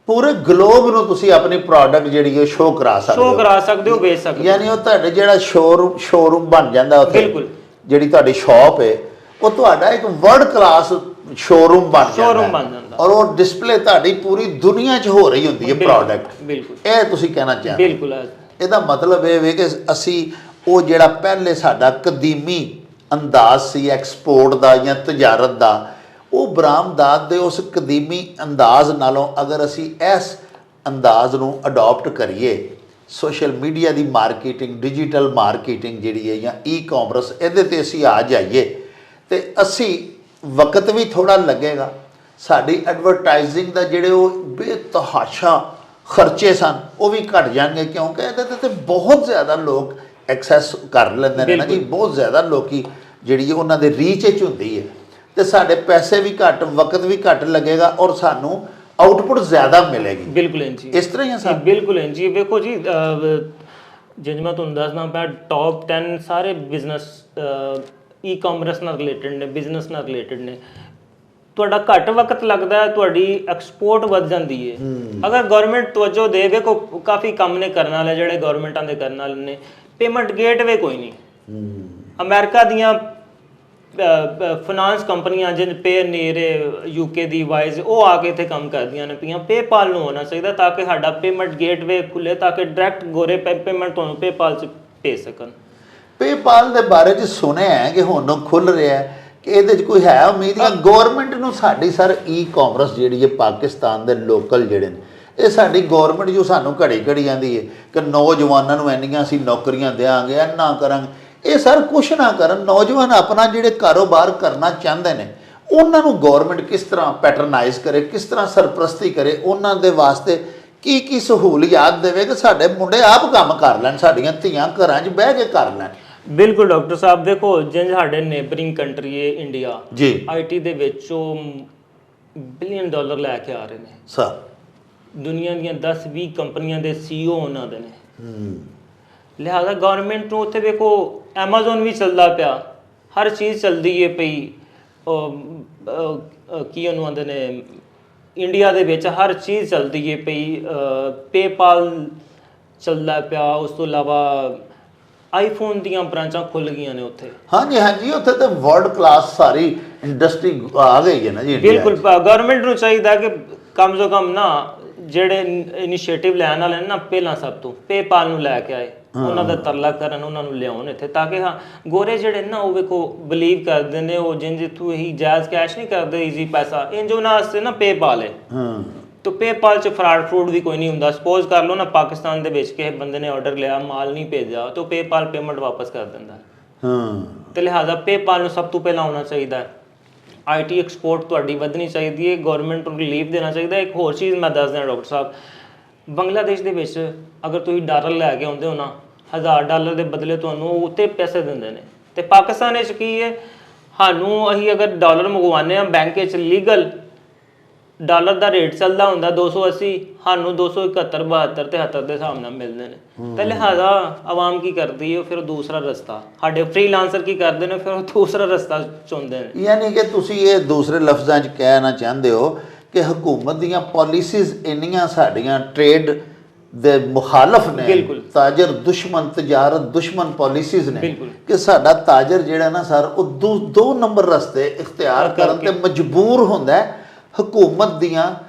Speaker 2: ਪੂਰੇ ਗਲੋਬ ਨੂੰ ਤੁਸੀਂ ਆਪਣੀ ਪ੍ਰੋਡਕਟ ਜਿਹੜੀ ਉਹ ਸ਼ੋਅ ਕਰਾ ਸਕਦੇ ਹੋ,
Speaker 1: ਸ਼ੋਅ ਕਰਾ ਸਕਦੇ ਹੋ, ਵੇਚ ਸਕਦੇ ਹੋ।
Speaker 2: ਯਾਨੀ ਉਹ ਤੁਹਾਡੇ ਜਿਹੜਾ ਸ਼ੋਰੂਮ ਬਣ ਜਾਂਦਾ ਉੱਥੇ,
Speaker 1: ਬਿਲਕੁਲ,
Speaker 2: ਜਿਹੜੀ ਤੁਹਾਡੀ ਸ਼ਾਪ ਹੈ ਉਹ ਤੁਹਾਡਾ ਇੱਕ ਵਰਲਡ ਕਲਾਸ ਸ਼ੋਰੂਮ ਬਣ ਜਾਂਦਾ, ਔਰ ਉਹ ਡਿਸਪਲੇ ਤੁਹਾਡੀ ਪੂਰੀ ਦੁਨੀਆ 'ਚ ਹੋ ਰਹੀ ਹੁੰਦੀ ਹੈ ਪ੍ਰੋਡਕਟ।
Speaker 1: ਬਿਲਕੁਲ,
Speaker 2: ਇਹ ਤੁਸੀਂ ਕਹਿਣਾ ਚਾਹੁੰਦੇ?
Speaker 1: ਬਿਲਕੁਲ।
Speaker 2: ਇਹਦਾ ਮਤਲਬ ਇਹ ਵੇ ਕਿ ਅਸੀਂ ਉਹ ਜਿਹੜਾ ਪਹਿਲੇ ਸਾਡਾ ਕਦੀਮੀ ਅੰਦਾਜ਼ ਸੀ ਐਕਸਪੋਰਟ ਦਾ ਜਾਂ ਤਜਾਰਤ ਦਾ, ਉਹ ਬਰਾਮਦਾਤ ਦੇ ਉਸ ਕਦੀਮੀ ਅੰਦਾਜ਼ ਨਾਲੋਂ ਅਗਰ ਅਸੀਂ ਇਸ ਅੰਦਾਜ਼ ਨੂੰ ਅਡਾਪਟ ਕਰੀਏ, ਸੋਸ਼ਲ ਮੀਡੀਆ ਦੀ ਮਾਰਕੀਟਿੰਗ, ਡਿਜੀਟਲ ਮਾਰਕੀਟਿੰਗ ਜਿਹੜੀ ਹੈ ਜਾਂ ਈ-ਕਾਮਰਸ, ਇਹਦੇ 'ਤੇ ਅਸੀਂ ਆ ਜਾਈਏ ਤੇ ਅਸੀਂ ਵਕਤ ਵੀ ਥੋੜ੍ਹਾ ਲੱਗੇਗਾ, ਸਾਡੀ ਐਡਵਰਟਾਈਜ਼ਿੰਗ ਦਾ ਜਿਹੜੇ ਉਹ ਬੇਤਹਾਸ਼ਾ ਖਰਚੇ ਸਨ ਉਹ ਵੀ ਘਟ ਜਾਣਗੇ, ਕਿਉਂਕਿ ਇਹਦੇ 'ਤੇ ਬਹੁਤ ਜ਼ਿਆਦਾ ਲੋਕ ਐਕਸੈਸ ਕਰ ਲੈਂਦੇ ਨੇ ਨਾ ਜੀ, ਬਹੁਤ ਜ਼ਿਆਦਾ ਲੋਕੀ ਜਿਹੜੀ ਉਹਨਾਂ ਦੇ ਰੀਚ 'ਚ ਹੁੰਦੀ ਹੈ, ਤੇ ਸਾਡੇ ਪੈਸੇ ਵੀ ਘੱਟ, ਵਕਤ ਵੀ ਘੱਟ ਲੱਗੇਗਾ, ਔਰ ਸਾਨੂੰ ਆਊਟਪੁੱਟ ਜ਼ਿਆਦਾ ਮਿਲੇਗੀ।
Speaker 1: ਬਿਲਕੁਲ ਇੰਜੀ
Speaker 2: ਇਸ ਤਰ੍ਹਾਂ ਹੀ ਆ ਸਰ?
Speaker 1: ਬਿਲਕੁਲ ਇੰਜੀ। ਵੇਖੋ ਜੀ, ਜਿਵੇਂ ਮੈਂ ਤੁਹਾਨੂੰ ਦੱਸਦਾ ਪਿਆ, ਟੌਪ 10 ਸਾਰੇ ਬਿਜ਼ਨਸ ਈ-ਕਾਮਰਸ ਨਾਲ ਰਿਲੇਟਡ ਨੇ, ਬਿਜ਼ਨਸ ਨਾਲ ਰਿਲੇਟਡ ਨੇ। ਤੁਹਾਡਾ ਘੱਟ ਵਕਤ ਲੱਗਦਾ ਹੈ, ਤੁਹਾਡੀ ਐਕਸਪੋਰਟ ਵੱਧ ਜਾਂਦੀ ਹੈ ਅਗਰ ਗਵਰਨਮੈਂਟ ਤਵੱਜੋ ਦੇ। ਵੇਖੋ ਕਾਫੀ ਕੰਮ ਨੇ ਕਰਨ ਵਾਲੇ, ਜਿਹੜੇ ਗਵਰਨਮੈਂਟਾਂ ਦੇ ਕਰਨ ਵਾਲੇ ਨੇ। ਪੇਮੈਂਟ ਗੇਟਵੇ ਕੋਈ ਨਹੀਂ। ਅਮਰੀਕਾ ਦੀਆਂ ਫਾਈਨਾਂਸ ਕੰਪਨੀਆਂ ਜਿਨ ਪੇਨੀਅਰ ਯੂਕੇ ਦੀ ਵਾਈਜ਼, ਉਹ ਆ ਕੇ ਇੱਥੇ ਕੰਮ ਕਰਦੀਆਂ ਨੇ ਪਈਆਂ। ਪੇਪਾਲ ਨੂੰ ਹੋਣਾ ਚਾਹੀਦਾ ਤਾਂ ਕਿ ਸਾਡਾ ਪੇਮੈਂਟ ਗੇਟਵੇ ਖੁੱਲੇ, ਤਾਂ ਕਿ ਡਾਇਰੈਕਟ ਗੋਰੇ ਪੇਮੈਂਟ ਤੁਹਾਨੂੰ ਪੇਪਾਲ 'ਚ ਭੇਜ ਸਕਣ।
Speaker 2: ਪੇਪਾਲ ਦੇ ਬਾਰੇ 'ਚ ਸੁਣਿਆ ਹੈ ਕਿ ਹੁਣ ਖੁੱਲ ਰਿਹਾ ਹੈ, ਕਿ ਇਹਦੇ 'ਚ ਕੋਈ ਹੈ ਉਮੀਦ? ਜਾਂ ਗੌਰਮੈਂਟ ਨੂੰ ਸਾਡੀ ਸਰ ਈ-ਕਾਮਰਸ ਜਿਹੜੀ ਹੈ ਪਾਕਿਸਤਾਨ ਦੇ ਲੋਕਲ ਜਿਹੜੇ ਨੇ, ਇਹ ਸਾਡੀ ਗੌਰਮੈਂਟ ਜੋ ਸਾਨੂੰ ਘੜੀ ਘੜੀ ਆਂਦੀ ਹੈ ਕਿ ਨੌਜਵਾਨਾਂ ਨੂੰ ਇੰਨੀਆਂ ਅਸੀਂ ਨੌਕਰੀਆਂ ਦੇਵਾਂਗੇ, ਇੰਨਾ ਕਰਾਂਗੇ, ਇਹ ਸਰ ਕੁਛ ਨਾ ਕਰਨ। ਨੌਜਵਾਨ ਆਪਣਾ ਜਿਹੜੇ ਕਾਰੋਬਾਰ ਕਰਨਾ ਚਾਹੁੰਦੇ ਨੇ, ਉਹਨਾਂ ਨੂੰ ਗੌਰਮੈਂਟ ਕਿਸ ਤਰ੍ਹਾਂ ਪੈਟਰਨਾਈਜ਼ ਕਰੇ, ਕਿਸ ਤਰ੍ਹਾਂ ਸਰਪ੍ਰਸਤੀ ਕਰੇ, ਉਹਨਾਂ ਦੇ ਵਾਸਤੇ ਕੀ ਕੀ ਸਹੂਲੀਅਤ ਦੇਵੇ ਕਿ ਸਾਡੇ ਮੁੰਡੇ ਆਪ ਕੰਮ ਕਰ ਲੈਣ, ਸਾਡੀਆਂ ਧੀਆਂ ਘਰਾਂ 'ਚ ਬਹਿ ਕੇ ਕਰ ਲੈਣ।
Speaker 1: ਬਿਲਕੁਲ ਡਾਕਟਰ ਸਾਹਿਬ। ਦੇਖੋ ਜਿੰਜ ਸਾਡੇ ਨੇਬਰਿੰਗ ਕੰਟਰੀ ਹੈ ਇੰਡੀਆ
Speaker 2: ਜੀ,
Speaker 1: ਆਈਟੀ ਦੇ ਵਿੱਚ ਉਹ ਬਿਲੀਅਨ ਡਾਲਰ ਲੈ ਕੇ ਆ ਰਹੇ ਨੇ
Speaker 2: ਸਰ।
Speaker 1: ਦੁਨੀਆ ਦੀਆਂ 10-20 ਕੰਪਨੀਆਂ ਦੇ ਸੀਈਓ ਉਹਨਾਂ ਦੇ ਨੇ। ਲਿਹਾਜ਼ਾ ਗਵਰਨਮੈਂਟ ਨੂੰ ਉੱਥੇ ਵੇਖੋ, ਐਮਾਜ਼ੋਨ ਵੀ ਚੱਲਦਾ ਪਿਆ, ਹਰ ਚੀਜ਼ ਚੱਲਦੀ ਹੈ ਪਈ। ਕੀ ਉਹਨੂੰ ਆਉਂਦੇ ਨੇ, ਇੰਡੀਆ ਦੇ ਵਿੱਚ ਹਰ ਚੀਜ਼ ਚੱਲਦੀ ਹੈ ਪਈ। ਪੇਪਾਲ ਚੱਲਦਾ ਪਿਆ, ਉਸ ਤੋਂ ਇਲਾਵਾ ਆਈਫੋਨ ਦੀਆਂ ਬ੍ਰਾਂਚਾਂ ਖੁੱਲ ਗਈਆਂ ਨੇ ਉੱਥੇ। ਹਾਂਜੀ
Speaker 2: ਹਾਂਜੀ, ਉੱਥੇ ਤਾਂ ਵਰਲਡ ਕਲਾਸ ਸਾਰੀ ਇੰਡਸਟਰੀ ਆ ਗਈ ਹੈ ਨਾ ਜੀ।
Speaker 1: ਬਿਲਕੁਲ। ਗਵਰਨਮੈਂਟ ਨੂੰ ਚਾਹੀਦਾ ਕਿ ਕਮ ਤੋਂ ਕਮ ਨਾ ਜਿਹੜੇ ਇਨੀਸ਼ੀਏਟਿਵ ਲੈਣ ਵਾਲੇ ਨੇ ਨਾ, ਪਹਿਲਾਂ ਸਭ ਤੋਂ ਪੇਪਾਲ ਨੂੰ ਲੈ ਕੇ ਆਏ, ਉਹਨਾਂ ਦਾ ਤਰਲਾ ਕਰਨ, ਉਹਨਾਂ ਨੂੰ ਲਿਆਉਣ ਇੱਥੇ, ਤਾਂ ਕਿ ਹਾਂ ਗੋਰੇ ਜਿਹੜੇ ਨਾ ਉਹ ਵੇਖੋ ਬਿਲੀਵ ਕਰਦੇ ਨੇ, ਉਹ ਜਿੰਜ ਇੱਥੋਂ ਇਹੀ ਜਾਇਜ਼ ਕੈਸ਼ ਨਹੀਂ ਕਰਦੇ, ਈਜ਼ੀ ਪੈਸਾ ਇੰਜ ਉਹਨਾਂ ਵਾਸਤੇ ਨਾ ਪੇਪਾਲ ਹੈ। तो पेपाल च फ्रॉड भी कोई नहीं होंगे। सपोज कर लो ना पाकिस्तान दे विच किसी बंदे ने ऑर्डर लिया, माल नहीं भेजा, तो पेपाल पेमेंट वापस कर देंदा। तो लिहाजा पेपाल नूं सब तो पहला होना चाहिए। IT एक्सपोर्ट तुहाडी वधनी चाहिए है, गौरमेंट नूं रिलीफ देना चाहिए। एक होर चीज़ मैं दस देना डॉक्टर साहब, ਬੰਗਲਾਦੇਸ਼ ਦੇ ਵਿੱਚ ਅਗਰ ਤੁਸੀਂ ਡਾਲਰ ਲੈ ਕੇ ਆਉਂਦੇ ਹੋ ਨਾ, $1000 ਦੇ ਬਦਲੇ ਤੁਹਾਨੂੰ ਉਹ ਉੱਤੇ ਪੈਸੇ ਦਿੰਦੇ ਨੇ। ਤੇ ਪਾਕਿਸਤਾਨ ਵਿੱਚ ਕੀ ਹੈ, ਸਾਨੂੰ ਅਸੀਂ ਅਗਰ ਡਾਲਰ ਮੰਗਵਾਉਂਦੇ ਹਾਂ ਬੈਂਕ ਵਿੱਚ ਲੀਗਲ, ਡਾਲਰ ਦਾ ਰੇਟ ਚੱਲਦਾ ਹੁੰਦਾ 280, ਸਾਨੂੰ 271, 72, 73 ਦੇ ਹਿਸਾਬ ਨਾਲ ਮਿਲਦੇ ਨੇ। ਤੇ ਲਿਹਾਜ਼ਾ ਆਵਾਮ ਕੀ ਕਰਦੀ ਹੈ, ਫਿਰ ਦੂਸਰਾ ਰਸਤਾ, ਸਾਡੇ ਫ੍ਰੀਲਾਂਸਰ ਕੀ ਕਰਦੇ ਨੇ, ਫਿਰ ਉਹ ਦੂਸਰਾ ਰਸਤਾ ਚੁਣਦੇ ਨੇ।
Speaker 2: ਯਾਨੀ ਕਿ ਤੁਸੀਂ ਇਹ ਦੂਸਰੇ ਲਫ਼ਜ਼ਾਂ 'ਚ ਕਹਿਣਾ ਚਾਹੁੰਦੇ ਹੋ ਕਿ ਹਕੂਮਤ ਦੀਆਂ ਪਾਲਿਸੀਜ਼ ਇੰਨੀਆਂ ਸਾਡੀਆਂ ਟ੍ਰੇਡ ਦੇ ਮੁਖਾਲਫ ਨੇ,
Speaker 1: ਬਿਲਕੁਲ
Speaker 2: ਤਾਜਰ ਦੁਸ਼ਮਣ, ਤਜਾਰਤ ਦੁਸ਼ਮਣ ਪਾਲਿਸੀਜ਼ ਨੇ,
Speaker 1: ਬਿਲਕੁਲ
Speaker 2: ਕਿ ਸਾਡਾ ਤਾਜਰ ਜਿਹੜਾ ਨਾ ਸਰ ਉਹ ਦੋ ਨੰਬਰ ਰਸਤੇ ਇਖਤਿਆਰ ਕਰਨ ਤੇ ਮਜਬੂਰ ਹੁੰਦਾ ਹੈ ਹਕੂਮਤ ਦੀਆਂ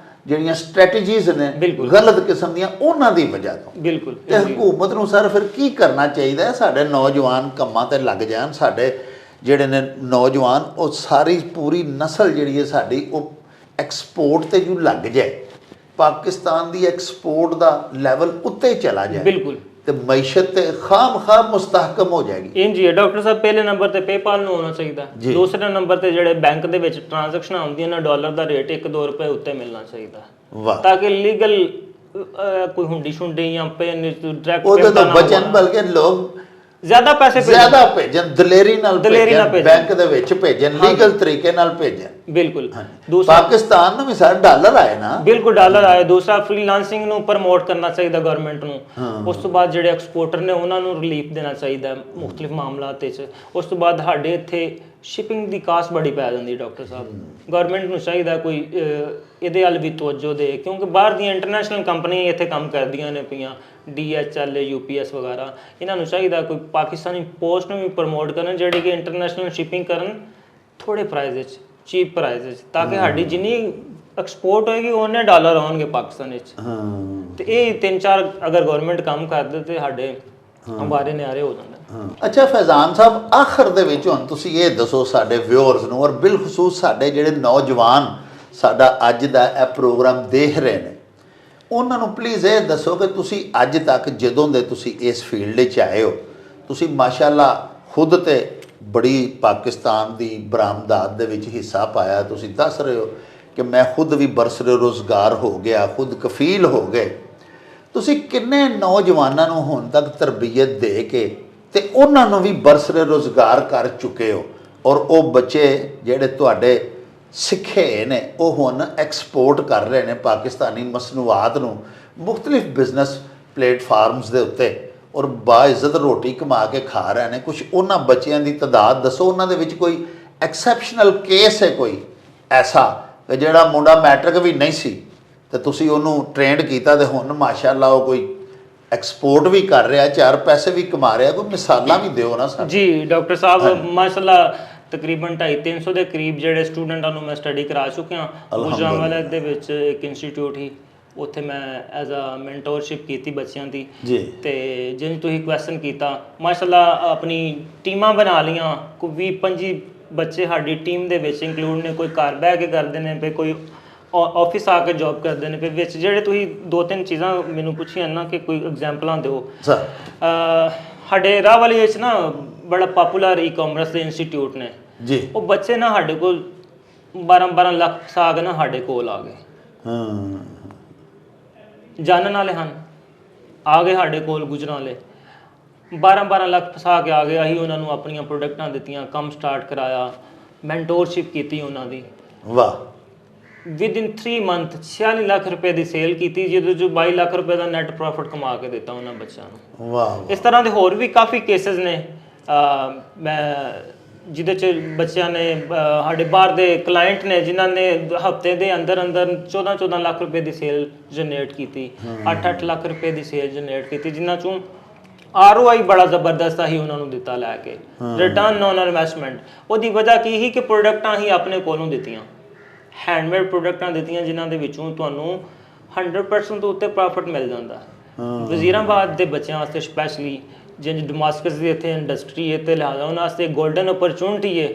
Speaker 2: ਜਿਹੜੀਆਂ ਸਟ੍ਰੈਟਜੀਜ਼ ਨੇ ਗਲਤ ਕਿਸਮ ਦੀਆਂ, ਉਹਨਾਂ ਦੀ ਵਜ੍ਹਾ ਤੋਂ।
Speaker 1: ਬਿਲਕੁਲ।
Speaker 2: ਤੇ ਹਕੂਮਤ ਨੂੰ ਸਰ ਫਿਰ ਕੀ ਕਰਨਾ ਚਾਹੀਦਾ ਹੈ? ਸਾਡੇ ਨੌਜਵਾਨ ਕੰਮਾਂ ਤੇ ਲੱਗ ਜਾਣ, ਸਾਡੇ ਜਿਹੜੇ ਨੇ ਨੌਜਵਾਨ, ਉਹ ਸਾਰੀ ਪੂਰੀ ਨਸਲ ਜਿਹੜੀ ਹੈ ਸਾਡੀ ਉਹ ਐਕਸਪੋਰਟ ਤੇ ਜੂ ਲੱਗ ਜਾਏ, ਪਾਕਿਸਤਾਨ ਦੀ ਐਕਸਪੋਰਟ ਦਾ ਲੈਵਲ ਉੱਤੇ ਚਲਾ ਜਾਏ,
Speaker 1: ਬਿਲਕੁਲ, ਤੇ
Speaker 2: ਮਈਸ਼ਤ ਤੇ ਖਾਮ ਮੁਸਤਹਕਮ ਹੋ ਜਾਏਗੀ।
Speaker 1: ਇੰਜ ਹੀ ਹੈ ਡਾਕਟਰ ਸਾਹਿਬ। ਪਹਿਲੇ ਨੰਬਰ ਤੇ ਪੇਪਾਲ ਨੂੰ ਹੋਣਾ ਚਾਹੀਦਾ, ਦੂਸਰੇ ਨੰਬਰ ਤੇ ਜਿਹੜੇ ਬੈਂਕ ਦੇ ਵਿੱਚ ਟ੍ਰਾਂਜੈਕਸ਼ਨਾਂ ਹੁੰਦੀਆਂ ਨੇ, ਡਾਲਰ ਦਾ ਰੇਟ 1-2 ਰੁਪਏ ਉੱਤੇ ਮਿਲਣਾ ਚਾਹੀਦਾ,
Speaker 2: ਵਾਹ,
Speaker 1: ਤਾਂ ਕਿ ਲੀਗਲ ਕੋਈ ਹੁੰਡੀ ਸ਼ੁੰਡੀ ਜਾਂ ਪੇ ਡਾਇਰੈਕਟ
Speaker 2: ਉਹਦੇ ਤੋਂ ਬਚਣ, ਬਲਕਿ ਲੋਕ
Speaker 1: ਜ਼ਿਆਦਾ ਪੈਸੇ
Speaker 2: ਭੇਜਣ, ਦਲੇਰੀ ਨਾਲ ਬੈਂਕ ਦੇ ਵਿੱਚ ਭੇਜਣ, ਲੀਗਲ ਤਰੀਕੇ ਨਾਲ ਭੇਜਣ।
Speaker 1: ਬਿਲਕੁਲ।
Speaker 2: ਪਾਕਿਸਤਾਨ ਨੂੰ ਵੀ ਸਾਰੇ ਡਾਲਰ ਆਏ ਨਾ,
Speaker 1: ਬਿਲਕੁਲ ਡਾਲਰ ਆਏ। ਦੂਸਰਾ ਫ੍ਰੀਲਾਂਸਿੰਗ ਨੂੰ ਪ੍ਰਮੋਟ ਕਰਨਾ ਚਾਹੀਦਾ ਗਵਰਨਮੈਂਟ ਨੂੰ। ਉਸ ਤੋਂ ਬਾਅਦ ਜਿਹੜੇ ਐਕਸਪੋਰਟਰ ਨੇ ਉਹਨਾਂ ਨੂੰ ਰਿਲੀਫ ਦੇਣਾ ਚਾਹੀਦਾ ਮੁxtਲਿਫ ਮਾਮਲਾਤ ਵਿੱਚ। ਉਸ ਤੋਂ ਬਾਅਦ ਸਾਡੇ ਇੱਥੇ ਸ਼ਿਪਿੰਗ ਦੀ ਕਾਸਟ ਬੜੀ ਪੈ ਜਾਂਦੀ ਡਾਕਟਰ ਸਾਹਿਬ। ਗਵਰਨਮੈਂਟ ਨੂੰ ਚਾਹੀਦਾ ਕੋਈ ਇਹਦੇ ਵੱਲ ਵੀ ਤਵੱਜੋ ਦੇ, ਕਿਉਂਕਿ ਬਾਹਰ ਦੀਆਂ ਇੰਟਰਨੈਸ਼ਨਲ ਕੰਪਨੀਆਂ ਇੱਥੇ ਕੰਮ ਕਰਦੀਆਂ ਨੇ ਪਈਆਂ, DHL, UPS ਵਗੈਰਾ। ਇਹਨਾਂ ਨੂੰ ਚਾਹੀਦਾ ਕੋਈ ਪਾਕਿਸਤਾਨੀ ਪੋਸਟ ਨੂੰ ਵੀ ਪ੍ਰਮੋਟ ਕਰਨ, ਜਿਹੜੀ ਕਿ ਇੰਟਰਨੈਸ਼ਨਲ ਸ਼ਿਪਿੰਗ ਕਰਨ ਥੋੜ੍ਹੇ ਪ੍ਰਾਈਸ ਵਿੱਚ, ਚੀਪ ਪ੍ਰਾਈਸ ਵਿੱਚ, ਤਾਂ ਕਿ ਸਾਡੀ ਜਿੰਨੀ ਐਕਸਪੋਰਟ ਹੋਏਗੀ ਉਹਨੇ ਡਾਲਰ ਆਉਣਗੇ ਪਾਕਿਸਤਾਨ ਵਿੱਚ। ਤੇ ਇਹ 3-4 ਅਗਰ ਗਵਰਨਮੈਂਟ ਕੰਮ ਕਰਦੇ ਤੇ ਸਾਡੇ ਅੰਬਾਰੇ ਨਿਆਰੇ ਹੋ ਜਾਂਦੇ।
Speaker 2: ਅੱਛਾ ਫੈਜ਼ਾਨ ਸਾਹਿਬ, ਆਖਰ ਦੇ ਵਿੱਚ ਹੁਣ ਤੁਸੀਂ ਇਹ ਦੱਸੋ ਸਾਡੇ ਵਿਊਅਰਸ ਨੂੰ, ਔਰ ਬਿਲਖਸੂਸ ਸਾਡੇ ਜਿਹੜੇ ਨੌਜਵਾਨ ਸਾਡਾ ਅੱਜ ਦਾ ਇਹ ਪ੍ਰੋਗਰਾਮ ਦੇਖ ਰਹੇ ਨੇ, ਉਹਨਾਂ ਨੂੰ ਪਲੀਜ਼ ਇਹ ਦੱਸੋ ਕਿ ਤੁਸੀਂ ਅੱਜ ਤੱਕ ਜਦੋਂ ਦੇ ਤੁਸੀਂ ਇਸ ਫੀਲਡ 'ਚ ਆਏ ਹੋ, ਤੁਸੀਂ ਮਾਸ਼ਾਅੱਲਾ ਖੁਦ ਤੇ ਬੜੀ ਪਾਕਿਸਤਾਨ ਦੀ ਬਰਾਮਦਾਤ ਦੇ ਵਿੱਚ ਹਿੱਸਾ ਪਾਇਆ। ਤੁਸੀਂ ਦੱਸ ਰਹੇ ਹੋ ਕਿ ਮੈਂ ਖੁਦ ਵੀ ਬਰਸਰੇ ਰੁਜ਼ਗਾਰ ਹੋ ਗਿਆ, ਖੁਦ ਕਫੀਲ ਹੋ ਗਏ। ਤੁਸੀਂ ਕਿੰਨੇ ਨੌਜਵਾਨਾਂ ਨੂੰ ਹੁਣ ਤੱਕ ਤਰਬੀਅਤ ਦੇ ਕੇ ਤੇ ਉਹਨਾਂ ਨੂੰ ਵੀ ਬਰਸਰੇ ਰੁਜ਼ਗਾਰ ਕਰ ਚੁੱਕੇ ਹੋ, ਔਰ ਉਹ ਬੱਚੇ ਜਿਹੜੇ ਤੁਹਾਡੇ ਸਿੱਖੇ ਨੇ ਉਹ ਹੁਣ ਐਕਸਪੋਰਟ ਕਰ ਰਹੇ ਨੇ ਪਾਕਿਸਤਾਨੀ ਮਸਨੂਆਤ ਨੂੰ ਮੁxtਲਿਫ ਬਿਜ਼ਨਸ ਪਲੇਟਫਾਰਮਸ ਦੇ ਉੱਤੇ, ਔਰ ਬਾਇਜ਼ਤ ਰੋਟੀ ਕਮਾ ਕੇ ਖਾ ਰਹੇ ਨੇ। ਕੁਛ ਉਹਨਾਂ ਬੱਚਿਆਂ ਦੀ ਤਾਦਾਦ ਦੱਸੋ, ਉਹਨਾਂ ਦੇ ਵਿੱਚ ਕੋਈ ਐਕਸੈਪਸ਼ਨਲ ਕੇਸ ਹੈ ਕੋਈ ਐਸਾ ਕਿ ਜਿਹੜਾ ਮੁੰਡਾ ਮੈਟ੍ਰਿਕ ਵੀ ਨਹੀਂ ਸੀ ਤੇ ਤੁਸੀਂ ਉਹਨੂੰ ਟ੍ਰੇਨਡ ਕੀਤਾ ਤੇ ਹੁਣ ਮਾਸ਼ਾਅੱਲਾ ਉਹ ਕੋਈ ਐਕਸਪੋਰਟ ਵੀ ਕਰ ਰਿਹਾ, 4 ਪੈਸੇ ਵੀ ਕਮਾ ਰਿਹਾ? ਕੋਈ ਮਿਸਾਲਾਂ ਵੀ ਦਿਓ ਨਾ ਸਾਨੂੰ। ਜੀ
Speaker 1: ਡਾਕਟਰ ਸਾਹਿਬ, ਮਾਸ਼ਾਅੱਲਾ ਤਕਰੀਬਨ 250-300 ਦੇ ਕਰੀਬ ਜਿਹੜੇ ਸਟੂਡੈਂਟਾਂ ਨੂੰ ਮੈਂ ਸਟੱਡੀ ਕਰਾ ਚੁੱਕਿਆ। ਗੁਜਰਾਂਵਾਲਾ ਦੇ ਵਿੱਚ ਇੱਕ ਇੰਸਟੀਟਿਊਟ ਸੀ, ਉੱਥੇ ਮੈਂ ਐਜ਼ ਅ ਮੈਂਟੋਰਸ਼ਿਪ ਕੀਤੀ ਬੱਚਿਆਂ ਦੀ। ਤੇ ਜਿਵੇਂ ਤੁਸੀਂ ਕੁਐਸਚਨ ਕੀਤਾ, ਮਾਸ਼ਾਅੱਲਾ ਆਪਣੀ ਟੀਮਾਂ ਬਣਾ ਲਈਆਂ, ਕੋਈ 20-25 ਬੱਚੇ ਸਾਡੀ ਟੀਮ ਦੇ ਵਿੱਚ ਇੰਕਲੂਡ ਨੇ। ਕੋਈ ਘਰ ਬਹਿ ਕੇ ਕਰਦੇ ਨੇ, ਫਿਰ ਕੋਈ ਆਫਿਸ ਆ ਕੇ ਜੌਬ ਕਰਦੇ ਨੇ। ਫਿਰ ਵਿੱਚ ਜਿਹੜੇ ਤੁਸੀਂ 2-3 ਚੀਜ਼ਾਂ ਮੈਨੂੰ ਪੁੱਛੀਆਂ ਨਾ ਕਿ ਕੋਈ ਐਗਜ਼ਾਮਪਲਾਂ ਦਿਓ। ਸਾਡੇ ਰਾਹ ਵਾਲੀ ਵਿੱਚ ਨਾ ਬੜਾ ਪਪੂਲਰ ਈ-ਕਾਮਰਸ ਦੇ ਇੰਸਟੀਟਿਊਟ ਨੇ ਜੀ। ਉਹ ਬੱਚੇ ਨਾ ਸਾਡੇ ਕੋਲ 12-12 ਲੱਖ ਫਸਾ ਕੇ ਨਾ ਸਾਡੇ ਕੋਲ ਆ ਗਏ। ਜਾਣਨ ਵਾਲੇ ਹਨ, ਆ ਗਏ ਸਾਡੇ ਕੋਲ ਗੁਜਰਾਂਵਾਲੇ, 12-12 ਲੱਖ ਫਸਾ ਕੇ ਆ ਗਏ। ਅਸੀਂ ਉਹਨਾਂ ਨੂੰ ਆਪਣੀਆਂ ਪ੍ਰੋਡਕਟਾਂ ਦਿੱਤੀਆਂ, ਕੰਮ ਸਟਾਰਟ ਕਰਾਇਆ, ਮੈਂਟੋਰਸ਼ਿਪ ਕੀਤੀ ਉਹਨਾਂ ਦੀ।
Speaker 2: ਵਾਹ।
Speaker 1: ਵਿਦਿਨ 3 ਮੰਥ 46 ਲੱਖ ਰੁਪਏ ਦੀ ਸੇਲ ਕੀਤੀ, ਜਿਹਦੇ 'ਚ 22 ਲੱਖ ਰੁਪਏ ਦਾ ਨੈਟ ਪ੍ਰੋਫਿਟ ਕਮਾ ਕੇ ਦਿੱਤਾ ਉਹਨਾਂ ਬੱਚਿਆਂ ਨੂੰ। ਵਾਹ। ਇਸ ਤਰ੍ਹਾਂ ਦੇ ਹੋਰ ਵੀ ਕਾਫੀ ਕੇਸਿਸ ਨੇ ਮੈਂ ਜਿਹਦੇ 'ਚ ਬੱਚਿਆਂ ਨੇ, ਸਾਡੇ ਬਾਹਰ ਦੇ ਕਲਾਇੰਟ ਨੇ ਜਿਨ੍ਹਾਂ ਨੇ ਹਫਤੇ ਦੇ ਅੰਦਰ 14-14 ਲੱਖ ਰੁਪਏ ਦੀ ਸੇਲ ਜਨਰੇਟ ਕੀਤੀ, 8-8 ਲੱਖ ਰੁਪਏ ਦੀ ਸੇਲ ਜਨਰੇਟ ਕੀਤੀ, ਜਿਨ੍ਹਾਂ 'ਚੋਂ ROI ਬੜਾ ਜ਼ਬਰਦਸਤ ਹੀ ਉਹਨਾਂ ਨੂੰ ਦਿੱਤਾ ਲੈ ਕੇ, ਰਿਟਰਨ ਔਨ ਇਨਵੈਸਟਮੈਂਟ। ਉਹਦੀ ਵਜ੍ਹਾ ਕੀ ਸੀ ਕਿ ਪ੍ਰੋਡਕਟਾਂ ਹੀ ਆਪਣੇ ਕੋਲੋਂ ਦਿੱਤੀਆਂ, ਹੈਂਡਮੇਡ ਪ੍ਰੋਡਕਟਾਂ ਦਿੱਤੀਆਂ, ਜਿਨ੍ਹਾਂ ਦੇ ਵਿੱਚੋਂ ਤੁਹਾਨੂੰ 100% ਤੋਂ ਉੱਤੇ ਪ੍ਰੋਫਿਟ ਮਿਲ ਜਾਂਦਾ। ਵਜ਼ੀਰਾਬਾਦ ਦੇ ਬੱਚਿਆਂ ਵਾਸਤੇ ਸਪੈਸ਼ਲੀ, ਜਿੰਜ ਡਮਾਸਕਸ ਦੀ ਇੱਥੇ ਇੰਡਸਟਰੀ ਹੈ, ਤੇ ਲਿਹਾਜ਼ਾ ਉਹਨਾਂ ਵਾਸਤੇ ਗੋਲਡਨ ਓਪਰਚੁਨਿਟੀ ਹੈ।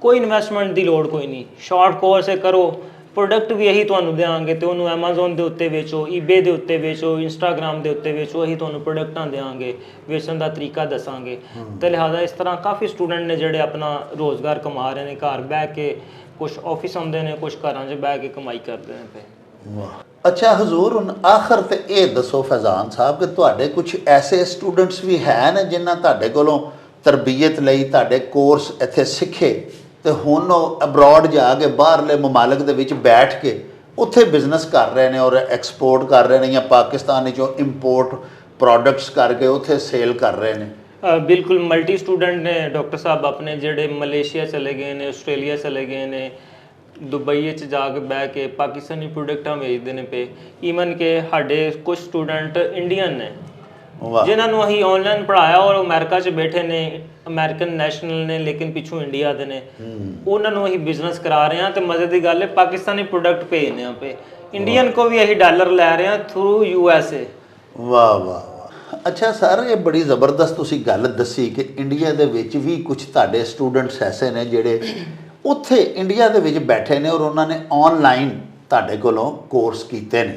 Speaker 1: ਕੋਈ ਇਨਵੈਸਟਮੈਂਟ ਦੀ ਲੋੜ ਕੋਈ ਨਹੀਂ, ਸ਼ਾਰਟ ਕੋਰਸ ਹੈ, ਕਰੋ, ਪ੍ਰੋਡਕਟ ਵੀ ਇਹੀ ਤੁਹਾਨੂੰ ਦੇਵਾਂਗੇ ਤੇ ਉਹਨੂੰ ਐਮਾਜ਼ੋਨ ਦੇ ਉੱਤੇ ਵੇਚੋ, ਈਬੇ ਦੇ ਉੱਤੇ ਵੇਚੋ, ਇੰਸਟਾਗ੍ਰਾਮ ਦੇ ਉੱਤੇ ਵੇਚੋ, ਇਹੀ ਤੁਹਾਨੂੰ ਪ੍ਰੋਡਕਟਾਂ ਦੇਵਾਂਗੇ, ਵੇਚਣ ਦਾ ਤਰੀਕਾ ਦੱਸਾਂਗੇ। ਤੇ ਲਿਹਾਜ਼ਾ ਇਸ ਤਰ੍ਹਾਂ ਕਾਫੀ ਸਟੂਡੈਂਟ ਨੇ ਜਿਹੜੇ ਆਪਣਾ ਰੋਜ਼ਗਾਰ ਕਮਾ ਰਹੇ ਨੇ, ਘਰ ਬਹਿ ਕੇ। ਕੁਛ ਆਫਿਸ ਆਉਂਦੇ ਨੇ, ਕੁਛ ਘਰਾਂ 'ਚ ਬਹਿ ਕੇ ਕਮਾਈ ਕਰਦੇ ਨੇ ਪਏ।
Speaker 2: ਵਾਹ। ਅੱਛਾ ਹਜ਼ੂਰ, ਹੁਣ ਆਖਰ ਤੇ ਇਹ ਦੱਸੋ ਫੈਜ਼ਾਨ ਸਾਹਿਬ ਕਿ ਤੁਹਾਡੇ ਕੁਝ ਐਸੇ ਸਟੂਡੈਂਟਸ ਵੀ ਹੈ ਨੇ ਜਿਨ੍ਹਾਂ ਤੁਹਾਡੇ ਕੋਲੋਂ ਤਰਬੀਅਤ ਲਈ ਤੁਹਾਡੇ ਕੋਰਸ ਇੱਥੇ ਸਿੱਖੇ ਤੇ ਹੁਣ ਉਹ ਅਬਰੋਡ ਜਾ ਕੇ ਬਾਹਰਲੇ ਮਮਾਲਕ ਦੇ ਵਿੱਚ ਬੈਠ ਕੇ ਉੱਥੇ ਬਿਜ਼ਨਸ ਕਰ ਰਹੇ ਨੇ ਔਰ ਐਕਸਪੋਰਟ ਕਰ ਰਹੇ ਨੇ ਜਾਂ ਪਾਕਿਸਤਾਨ ਵਿੱਚੋਂ ਇੰਪੋਰਟ ਪ੍ਰੋਡਕਟਸ ਕਰਕੇ ਉੱਥੇ ਸੇਲ ਕਰ ਰਹੇ ਨੇ?
Speaker 1: ਬਿਲਕੁਲ ਮਲਟੀ ਸਟੂਡੈਂਟ ਨੇ ਡਾਕਟਰ ਸਾਹਿਬ ਆਪਣੇ, ਜਿਹੜੇ ਮਲੇਸ਼ੀਆ ਚਲੇ ਗਏ ਨੇ, ਆਸਟ੍ਰੇਲੀਆ ਚਲੇ ਗਏ ਨੇ, ਦੁਬਈ 'ਚ ਜਾ ਕੇ ਬਹਿ ਕੇ ਪਾਕਿਸਤਾਨੀ ਪ੍ਰੋਡਕਟਾਂ ਵੇਚਦੇ ਨੇ ਪਏ। ਈਵਨ ਕਿ ਸਾਡੇ ਕੁਝ ਸਟੂਡੈਂਟ ਇੰਡੀਅਨ ਨੇ ਜਿਨ੍ਹਾਂ ਨੂੰ ਅਸੀਂ ਆਨਲਾਈਨ ਪੜ੍ਹਾਇਆ ਔਰ ਅਮਰੀਕਾ 'ਚ ਬੈਠੇ ਨੇ, ਅਮਰੀਕਨ ਨੈਸ਼ਨਲ ਨੇ ਲੇਕਿਨ ਪਿੱਛੋਂ ਇੰਡੀਆ ਦੇ ਨੇ, ਉਹਨਾਂ ਨੂੰ ਅਸੀਂ ਬਿਜ਼ਨਸ ਕਰਾ ਰਹੇ ਹਾਂ। ਤੇ ਮਜ਼ੇ ਦੀ ਗੱਲ ਹੈ ਪਾਕਿਸਤਾਨੀ ਪ੍ਰੋਡਕਟ ਭੇਜਦੇ ਹਾਂ ਪਏ, ਇੰਡੀਅਨ ਕੋ ਵੀ ਅਸੀਂ ਡਾਲਰ ਲੈ ਰਹੇ ਹਾਂ ਥਰੂ USA।
Speaker 2: ਵਾਹ ਵਾਹ ਵਾਹ। ਅੱਛਾ ਸਰ, ਇਹ ਬੜੀ ਜ਼ਬਰਦਸਤ ਤੁਸੀਂ ਗੱਲ ਦੱਸੀ ਕਿ ਇੰਡੀਆ ਦੇ ਵਿੱਚ ਵੀ ਕੁਝ ਤੁਹਾਡੇ ਸਟੂਡੈਂਟਸ ਐਸੇ ਨੇ ਜਿਹੜੇ ਉੱਥੇ ਇੰਡੀਆ ਦੇ ਵਿੱਚ ਬੈਠੇ ਨੇ ਔਰ ਉਹਨਾਂ ਨੇ ਆਨਲਾਈਨ ਤੁਹਾਡੇ ਕੋਲੋਂ ਕੋਰਸ ਕੀਤੇ ਨੇ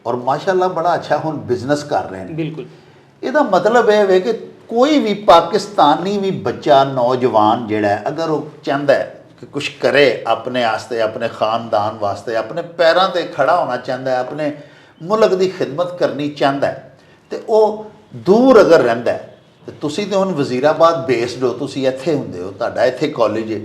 Speaker 2: ਔਰ ਮਾਸ਼ਾਅੱਲਾ ਬੜਾ ਅੱਛਾ ਹੁਣ ਬਿਜ਼ਨਸ ਕਰ ਰਹੇ ਨੇ।
Speaker 1: ਬਿਲਕੁਲ।
Speaker 2: ਇਹਦਾ ਮਤਲਬ ਇਹ ਹੈ ਕਿ ਕੋਈ ਵੀ ਪਾਕਿਸਤਾਨੀ ਵੀ ਬੱਚਾ ਨੌਜਵਾਨ ਜਿਹੜਾ ਹੈ ਅਗਰ ਉਹ ਚਾਹੁੰਦਾ ਹੈ ਕਿ ਕੁਝ ਕਰੇ ਆਪਣੇ ਵਾਸਤੇ, ਆਪਣੇ ਖਾਨਦਾਨ ਵਾਸਤੇ, ਆਪਣੇ ਪੈਰਾਂ 'ਤੇ ਖੜਾ ਹੋਣਾ ਚਾਹੁੰਦਾ ਹੈ, ਆਪਣੇ ਮੁਲਕ ਦੀ ਖਿਦਮਤ ਕਰਨੀ ਚਾਹੁੰਦਾ ਹੈ ਤੇ ਉਹ ਦੂਰ ਅਗਰ ਰਹਿੰਦਾ ਹੈ, ਤੇ ਤੁਸੀਂ ਤਾਂ ਹੁਣ ਵਜ਼ੀਰਾਬਾਦ ਬੇਸਡ ਹੋ, ਤੁਸੀਂ ਇੱਥੇ ਹੁੰਦੇ ਹੋ, ਤੁਹਾਡਾ ਇੱਥੇ ਕਾਲਜ ਹੈ,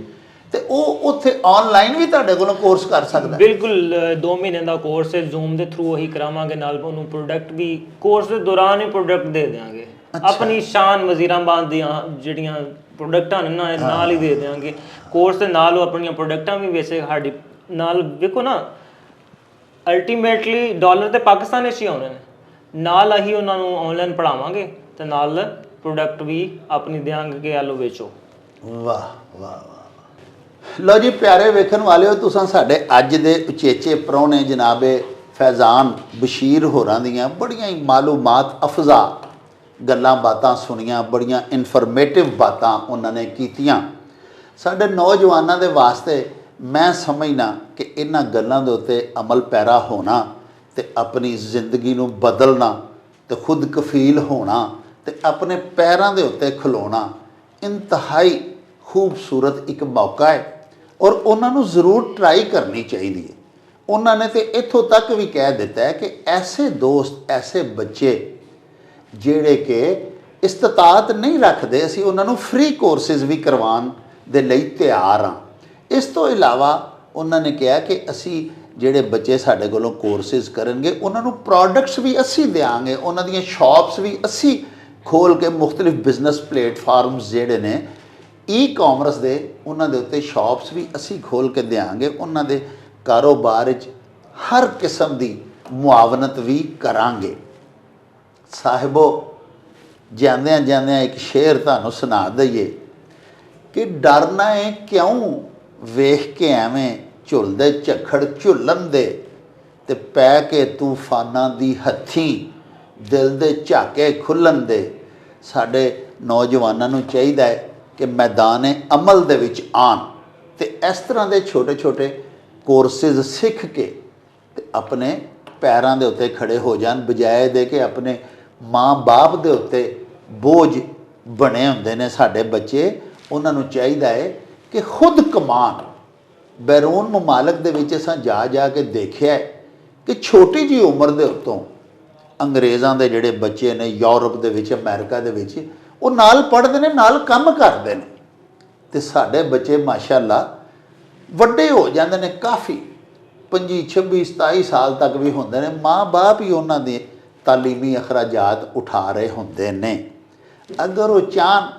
Speaker 2: ਤੇ ਉਹ ਉੱਥੇ ਆਨਲਾਈਨ ਵੀ ਤੁਹਾਡੇ ਕੋਲੋਂ ਕੋਰਸ ਕਰ ਸਕਦਾ?
Speaker 1: ਬਿਲਕੁਲ 2 ਮਹੀਨੇ ਦਾ ਕੋਰਸ ਹੈ, ਜ਼ੂਮ ਦੇ ਥਰੂ ਹੀ ਕਰਾਵਾਂਗੇ, ਨਾਲ ਉਹਨੂੰ ਪ੍ਰੋਡਕਟ ਵੀ ਕੋਰਸ ਦੇ ਦੌਰਾਨ ਹੀ ਪ੍ਰੋਡਕਟ ਦੇ ਦੇਵਾਂਗੇ। ਆਪਣੀ ਸ਼ਾਨ ਵਜ਼ੀਰਾਬਾਦ ਦੀਆਂ ਜਿਹੜੀਆਂ ਪ੍ਰੋਡਕਟਾਂ ਨੇ ਨਾਲ ਹੀ ਦੇ ਦੇਵਾਂਗੇ ਕੋਰਸ ਦੇ ਨਾਲ। ਉਹ ਆਪਣੀਆਂ ਪ੍ਰੋਡਕਟਾਂ ਵੀ ਵੇਚੇ ਸਾਡੀ ਨਾਲ। ਵੇਖੋ ਨਾ, ਅਲਟੀਮੇਟਲੀ ਡਾਲਰ ਤੇ ਪਾਕਿਸਤਾਨ ਵਿੱਚ ਹੀ ਆਉਣੇ ਨੇ, ਨਾਲ ਅਸੀਂ ਉਹਨਾਂ ਨੂੰ ਆਨਲਾਈਨ ਪੜ੍ਹਾਵਾਂਗੇ ਤੇ ਨਾਲ ਪ੍ਰੋਡਕਟ ਵੀ ਆਪਣੀ ਦਿਆਂਗੇ ਕਿ ਆਲੋ ਵੇਚੋ।
Speaker 2: ਵਾਹ ਵਾਹ ਵਾਹ। ਲਓ ਜੀ ਪਿਆਰੇ ਵੇਖਣ ਵਾਲਿਓ, ਤੁਸੀਂ ਸਾਡੇ ਅੱਜ ਦੇ ਉਚੇਚੇ ਪ੍ਰਾਹੁਣੇ ਜਨਾਬੇ ਫੈਜ਼ਾਨ ਬਸ਼ੀਰ ਹੋਰਾਂ ਦੀਆਂ ਬੜੀਆਂ ਹੀ ਮਾਲੂਮਾਤ ਅਫਜ਼ਾ ਗੱਲਾਂ ਬਾਤਾਂ ਸੁਣੀਆਂ, ਬੜੀਆਂ ਇਨਫੋਰਮੇਟਿਵ ਬਾਤਾਂ ਉਹਨਾਂ ਨੇ ਕੀਤੀਆਂ। ਸਾਡੇ ਨੌਜਵਾਨਾਂ ਦੇ ਵਾਸਤੇ ਮੈਂ ਸਮਝਣਾ ਕਿ ਇਹਨਾਂ ਗੱਲਾਂ ਦੇ ਉੱਤੇ ਅਮਲ ਪੈਰਾ ਹੋਣਾ ਤੇ ਆਪਣੀ ਜ਼ਿੰਦਗੀ ਨੂੰ ਬਦਲਣਾ ਤੇ ਖੁਦ ਕਫੀਲ ਹੋਣਾ ਤੇ ਆਪਣੇ ਪੈਰਾਂ ਦੇ ਉੱਤੇ ਖਲੋਣਾ ਇੰਤਹਾਈ ਖੂਬਸੂਰਤ ਇੱਕ ਮੌਕਾ ਹੈ ਔਰ ਉਹਨਾਂ ਨੂੰ ਜ਼ਰੂਰ ਟਰਾਈ ਕਰਨੀ ਚਾਹੀਦੀ ਹੈ। ਉਹਨਾਂ ਨੇ ਤੇ ਇੱਥੋਂ ਤੱਕ ਵੀ ਕਹਿ ਦਿੱਤਾ ਹੈ ਕਿ ਐਸੇ ਦੋਸਤ, ਐਸੇ ਬੱਚੇ ਜਿਹੜੇ ਕਿ ਇਸਤਤਾਤ ਨਹੀਂ ਰੱਖਦੇ, ਅਸੀਂ ਉਹਨਾਂ ਨੂੰ ਫ੍ਰੀ ਕੋਰਸਿਸ ਵੀ ਕਰਵਾਉਣ ਦੇ ਲਈ ਤਿਆਰ ਹਾਂ। ਇਸ ਤੋਂ ਇਲਾਵਾ ਉਹਨਾਂ ਨੇ ਕਿਹਾ ਕਿ ਅਸੀਂ ਜਿਹੜੇ ਬੱਚੇ ਸਾਡੇ ਕੋਲੋਂ ਕੋਰਸਿਸ ਕਰਨਗੇ ਉਹਨਾਂ ਨੂੰ ਪ੍ਰੋਡਕਟਸ ਵੀ ਅਸੀਂ ਦਿਆਂਗੇ, ਉਹਨਾਂ ਦੀਆਂ ਸ਼ਾਪਸ ਵੀ ਅਸੀਂ ਖੋਲ੍ਹ ਕੇ ਮੁਖਤਲਿਫ ਬਿਜ਼ਨਸ ਪਲੇਟਫਾਰਮਸ ਜਿਹੜੇ ਨੇ ਈ-ਕਾਮਰਸ ਦੇ, ਉਹਨਾਂ ਦੇ ਉੱਤੇ ਸ਼ਾਪਸ ਵੀ ਅਸੀਂ ਖੋਲ੍ਹ ਕੇ ਦਿਆਂਗੇ। ਉਹਨਾਂ ਦੇ ਕਾਰੋਬਾਰ ਵਿੱਚ ਹਰ ਕਿਸਮ ਦੀ ਮੁਆਵਨਤ ਵੀ ਕਰਾਂਗੇ। ਸਾਹਿਬੋ, ਜਾਂਦਿਆਂ ਜਾਂਦਿਆਂ ਇੱਕ ਸ਼ੇਰ ਤੁਹਾਨੂੰ ਸੁਣਾ ਦਈਏ ਕਿ ਡਰਨਾ ਹੈ ਕਿਉਂ ਵੇਖ ਕੇ ਐਵੇਂ ਝੁੱਲਦੇ ਝੱਖੜ ਝੁੱਲਣ ਦੇ ਤੇ ਪੈ ਕੇ ਤੂਫਾਨਾਂ ਦੀ ਹੱਥੀਂ ਦਿਲ ਦੇ ਝਾਕੇ ਖੁੱਲ੍ਹਣ ਦੇ। ਸਾਡੇ ਨੌਜਵਾਨਾਂ ਨੂੰ ਚਾਹੀਦਾ ਹੈ ਕਿ ਮੈਦਾਨ ਅਮਲ ਦੇ ਵਿੱਚ ਆਉਣ ਤੇ ਇਸ ਤਰ੍ਹਾਂ ਦੇ ਛੋਟੇ ਛੋਟੇ ਕੋਰਸਿਸ ਸਿੱਖ ਕੇ ਤੇ ਆਪਣੇ ਪੈਰਾਂ ਦੇ ਉੱਤੇ ਖੜੇ ਹੋ ਜਾਣ, ਬਜਾਏ ਦੇ ਕੇ ਆਪਣੇ ਮਾਂ ਬਾਪ ਦੇ ਉੱਤੇ ਬੋਝ ਬਣੇ ਹੁੰਦੇ ਨੇ ਸਾਡੇ ਬੱਚੇ। ਉਹਨਾਂ ਨੂੰ ਚਾਹੀਦਾ ਹੈ ਕਿ ਖੁਦ ਕਮਾਣ। ਬੈਰੂਨ ਮਮਾਲਕ ਦੇ ਵਿੱਚ ਅਸਾਂ ਜਾ ਜਾ ਕੇ ਦੇਖਿਆ ਕਿ ਛੋਟੀ ਜਿਹੀ ਉਮਰ ਦੇ ਉੱਤੋਂ ਅੰਗਰੇਜ਼ਾਂ ਦੇ ਜਿਹੜੇ ਬੱਚੇ ਨੇ ਯੂਰਪ ਦੇ ਵਿੱਚ, ਅਮਰੀਕਾ ਦੇ ਵਿੱਚ, ਉਹ ਨਾਲ ਪੜ੍ਹਦੇ ਨੇ, ਨਾਲ ਕੰਮ ਕਰਦੇ ਨੇ ਤੇ ਸਾਡੇ ਬੱਚੇ ਮਾਸ਼ਾਅੱਲਾ ਵੱਡੇ ਹੋ ਜਾਂਦੇ ਨੇ, ਕਾਫੀ 25, 26, 27 ਸਾਲ ਤੱਕ ਵੀ ਹੁੰਦੇ ਨੇ। ਮਾਂ ਬਾਪ ਹੀ ਉਹਨਾਂ ਦੇ ਤਾਲੀਮੀ ਅਖਰਾਜਾਤ ਉਠਾ ਰਹੇ ਹੁੰਦੇ ਨੇ। ਅਗਰ ਉਹ ਚਾਹਣ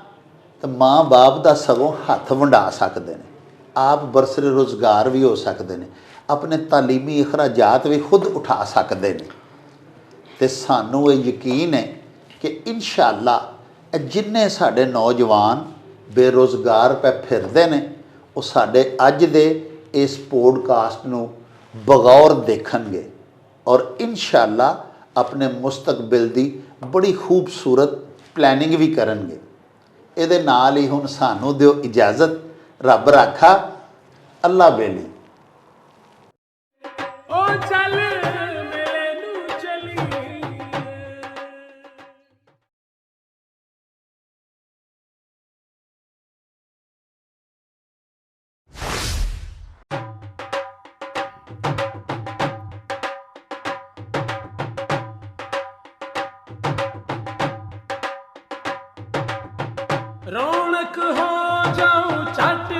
Speaker 2: ਤਾਂ ਮਾਂ ਬਾਪ ਦਾ ਸਗੋਂ ਹੱਥ ਵੰਡਾ ਸਕਦੇ ਨੇ, ਆਪ ਬਰਸਰ ਰੁਜ਼ਗਾਰ ਵੀ ਹੋ ਸਕਦੇ ਨੇ, ਆਪਣੇ ਤਾਲੀਮੀ ਅਖਰਾਜਾਤ ਵੀ ਖੁਦ ਉਠਾ ਸਕਦੇ ਨੇ। ਤੇ ਸਾਨੂੰ ਇਹ ਯਕੀਨ ਹੈ ਕਿ ਇਨਸ਼ਾਅੱਲਾ ਜਿੰਨੇ ਸਾਡੇ ਨੌਜਵਾਨ ਬੇਰੁਜ਼ਗਾਰ ਪੈ ਫਿਰਦੇ ਨੇ ਉਹ ਸਾਡੇ ਅੱਜ ਦੇ ਇਸ ਪੋਡਕਾਸਟ ਨੂੰ ਬਗੌਰ ਦੇਖਣਗੇ ਔਰ ਇਨਸ਼ਾਅੱਲਾ ਆਪਣੇ ਮੁਸਤਕਬਲ ਦੀ ਬੜੀ ਖੂਬਸੂਰਤ ਪਲੈਨਿੰਗ ਵੀ ਕਰਨਗੇ। ਇਹਦੇ ਨਾਲ ਹੀ ਹੁਣ ਸਾਨੂੰ ਦਿਓ ਇਜਾਜ਼ਤ। ਰੱਬ ਰਾਖਾ। ਅੱਲਾ ਬੇਲੀ।
Speaker 3: ਰੌਣਕ ਹੋ ਜਾਊ ਛੱਟ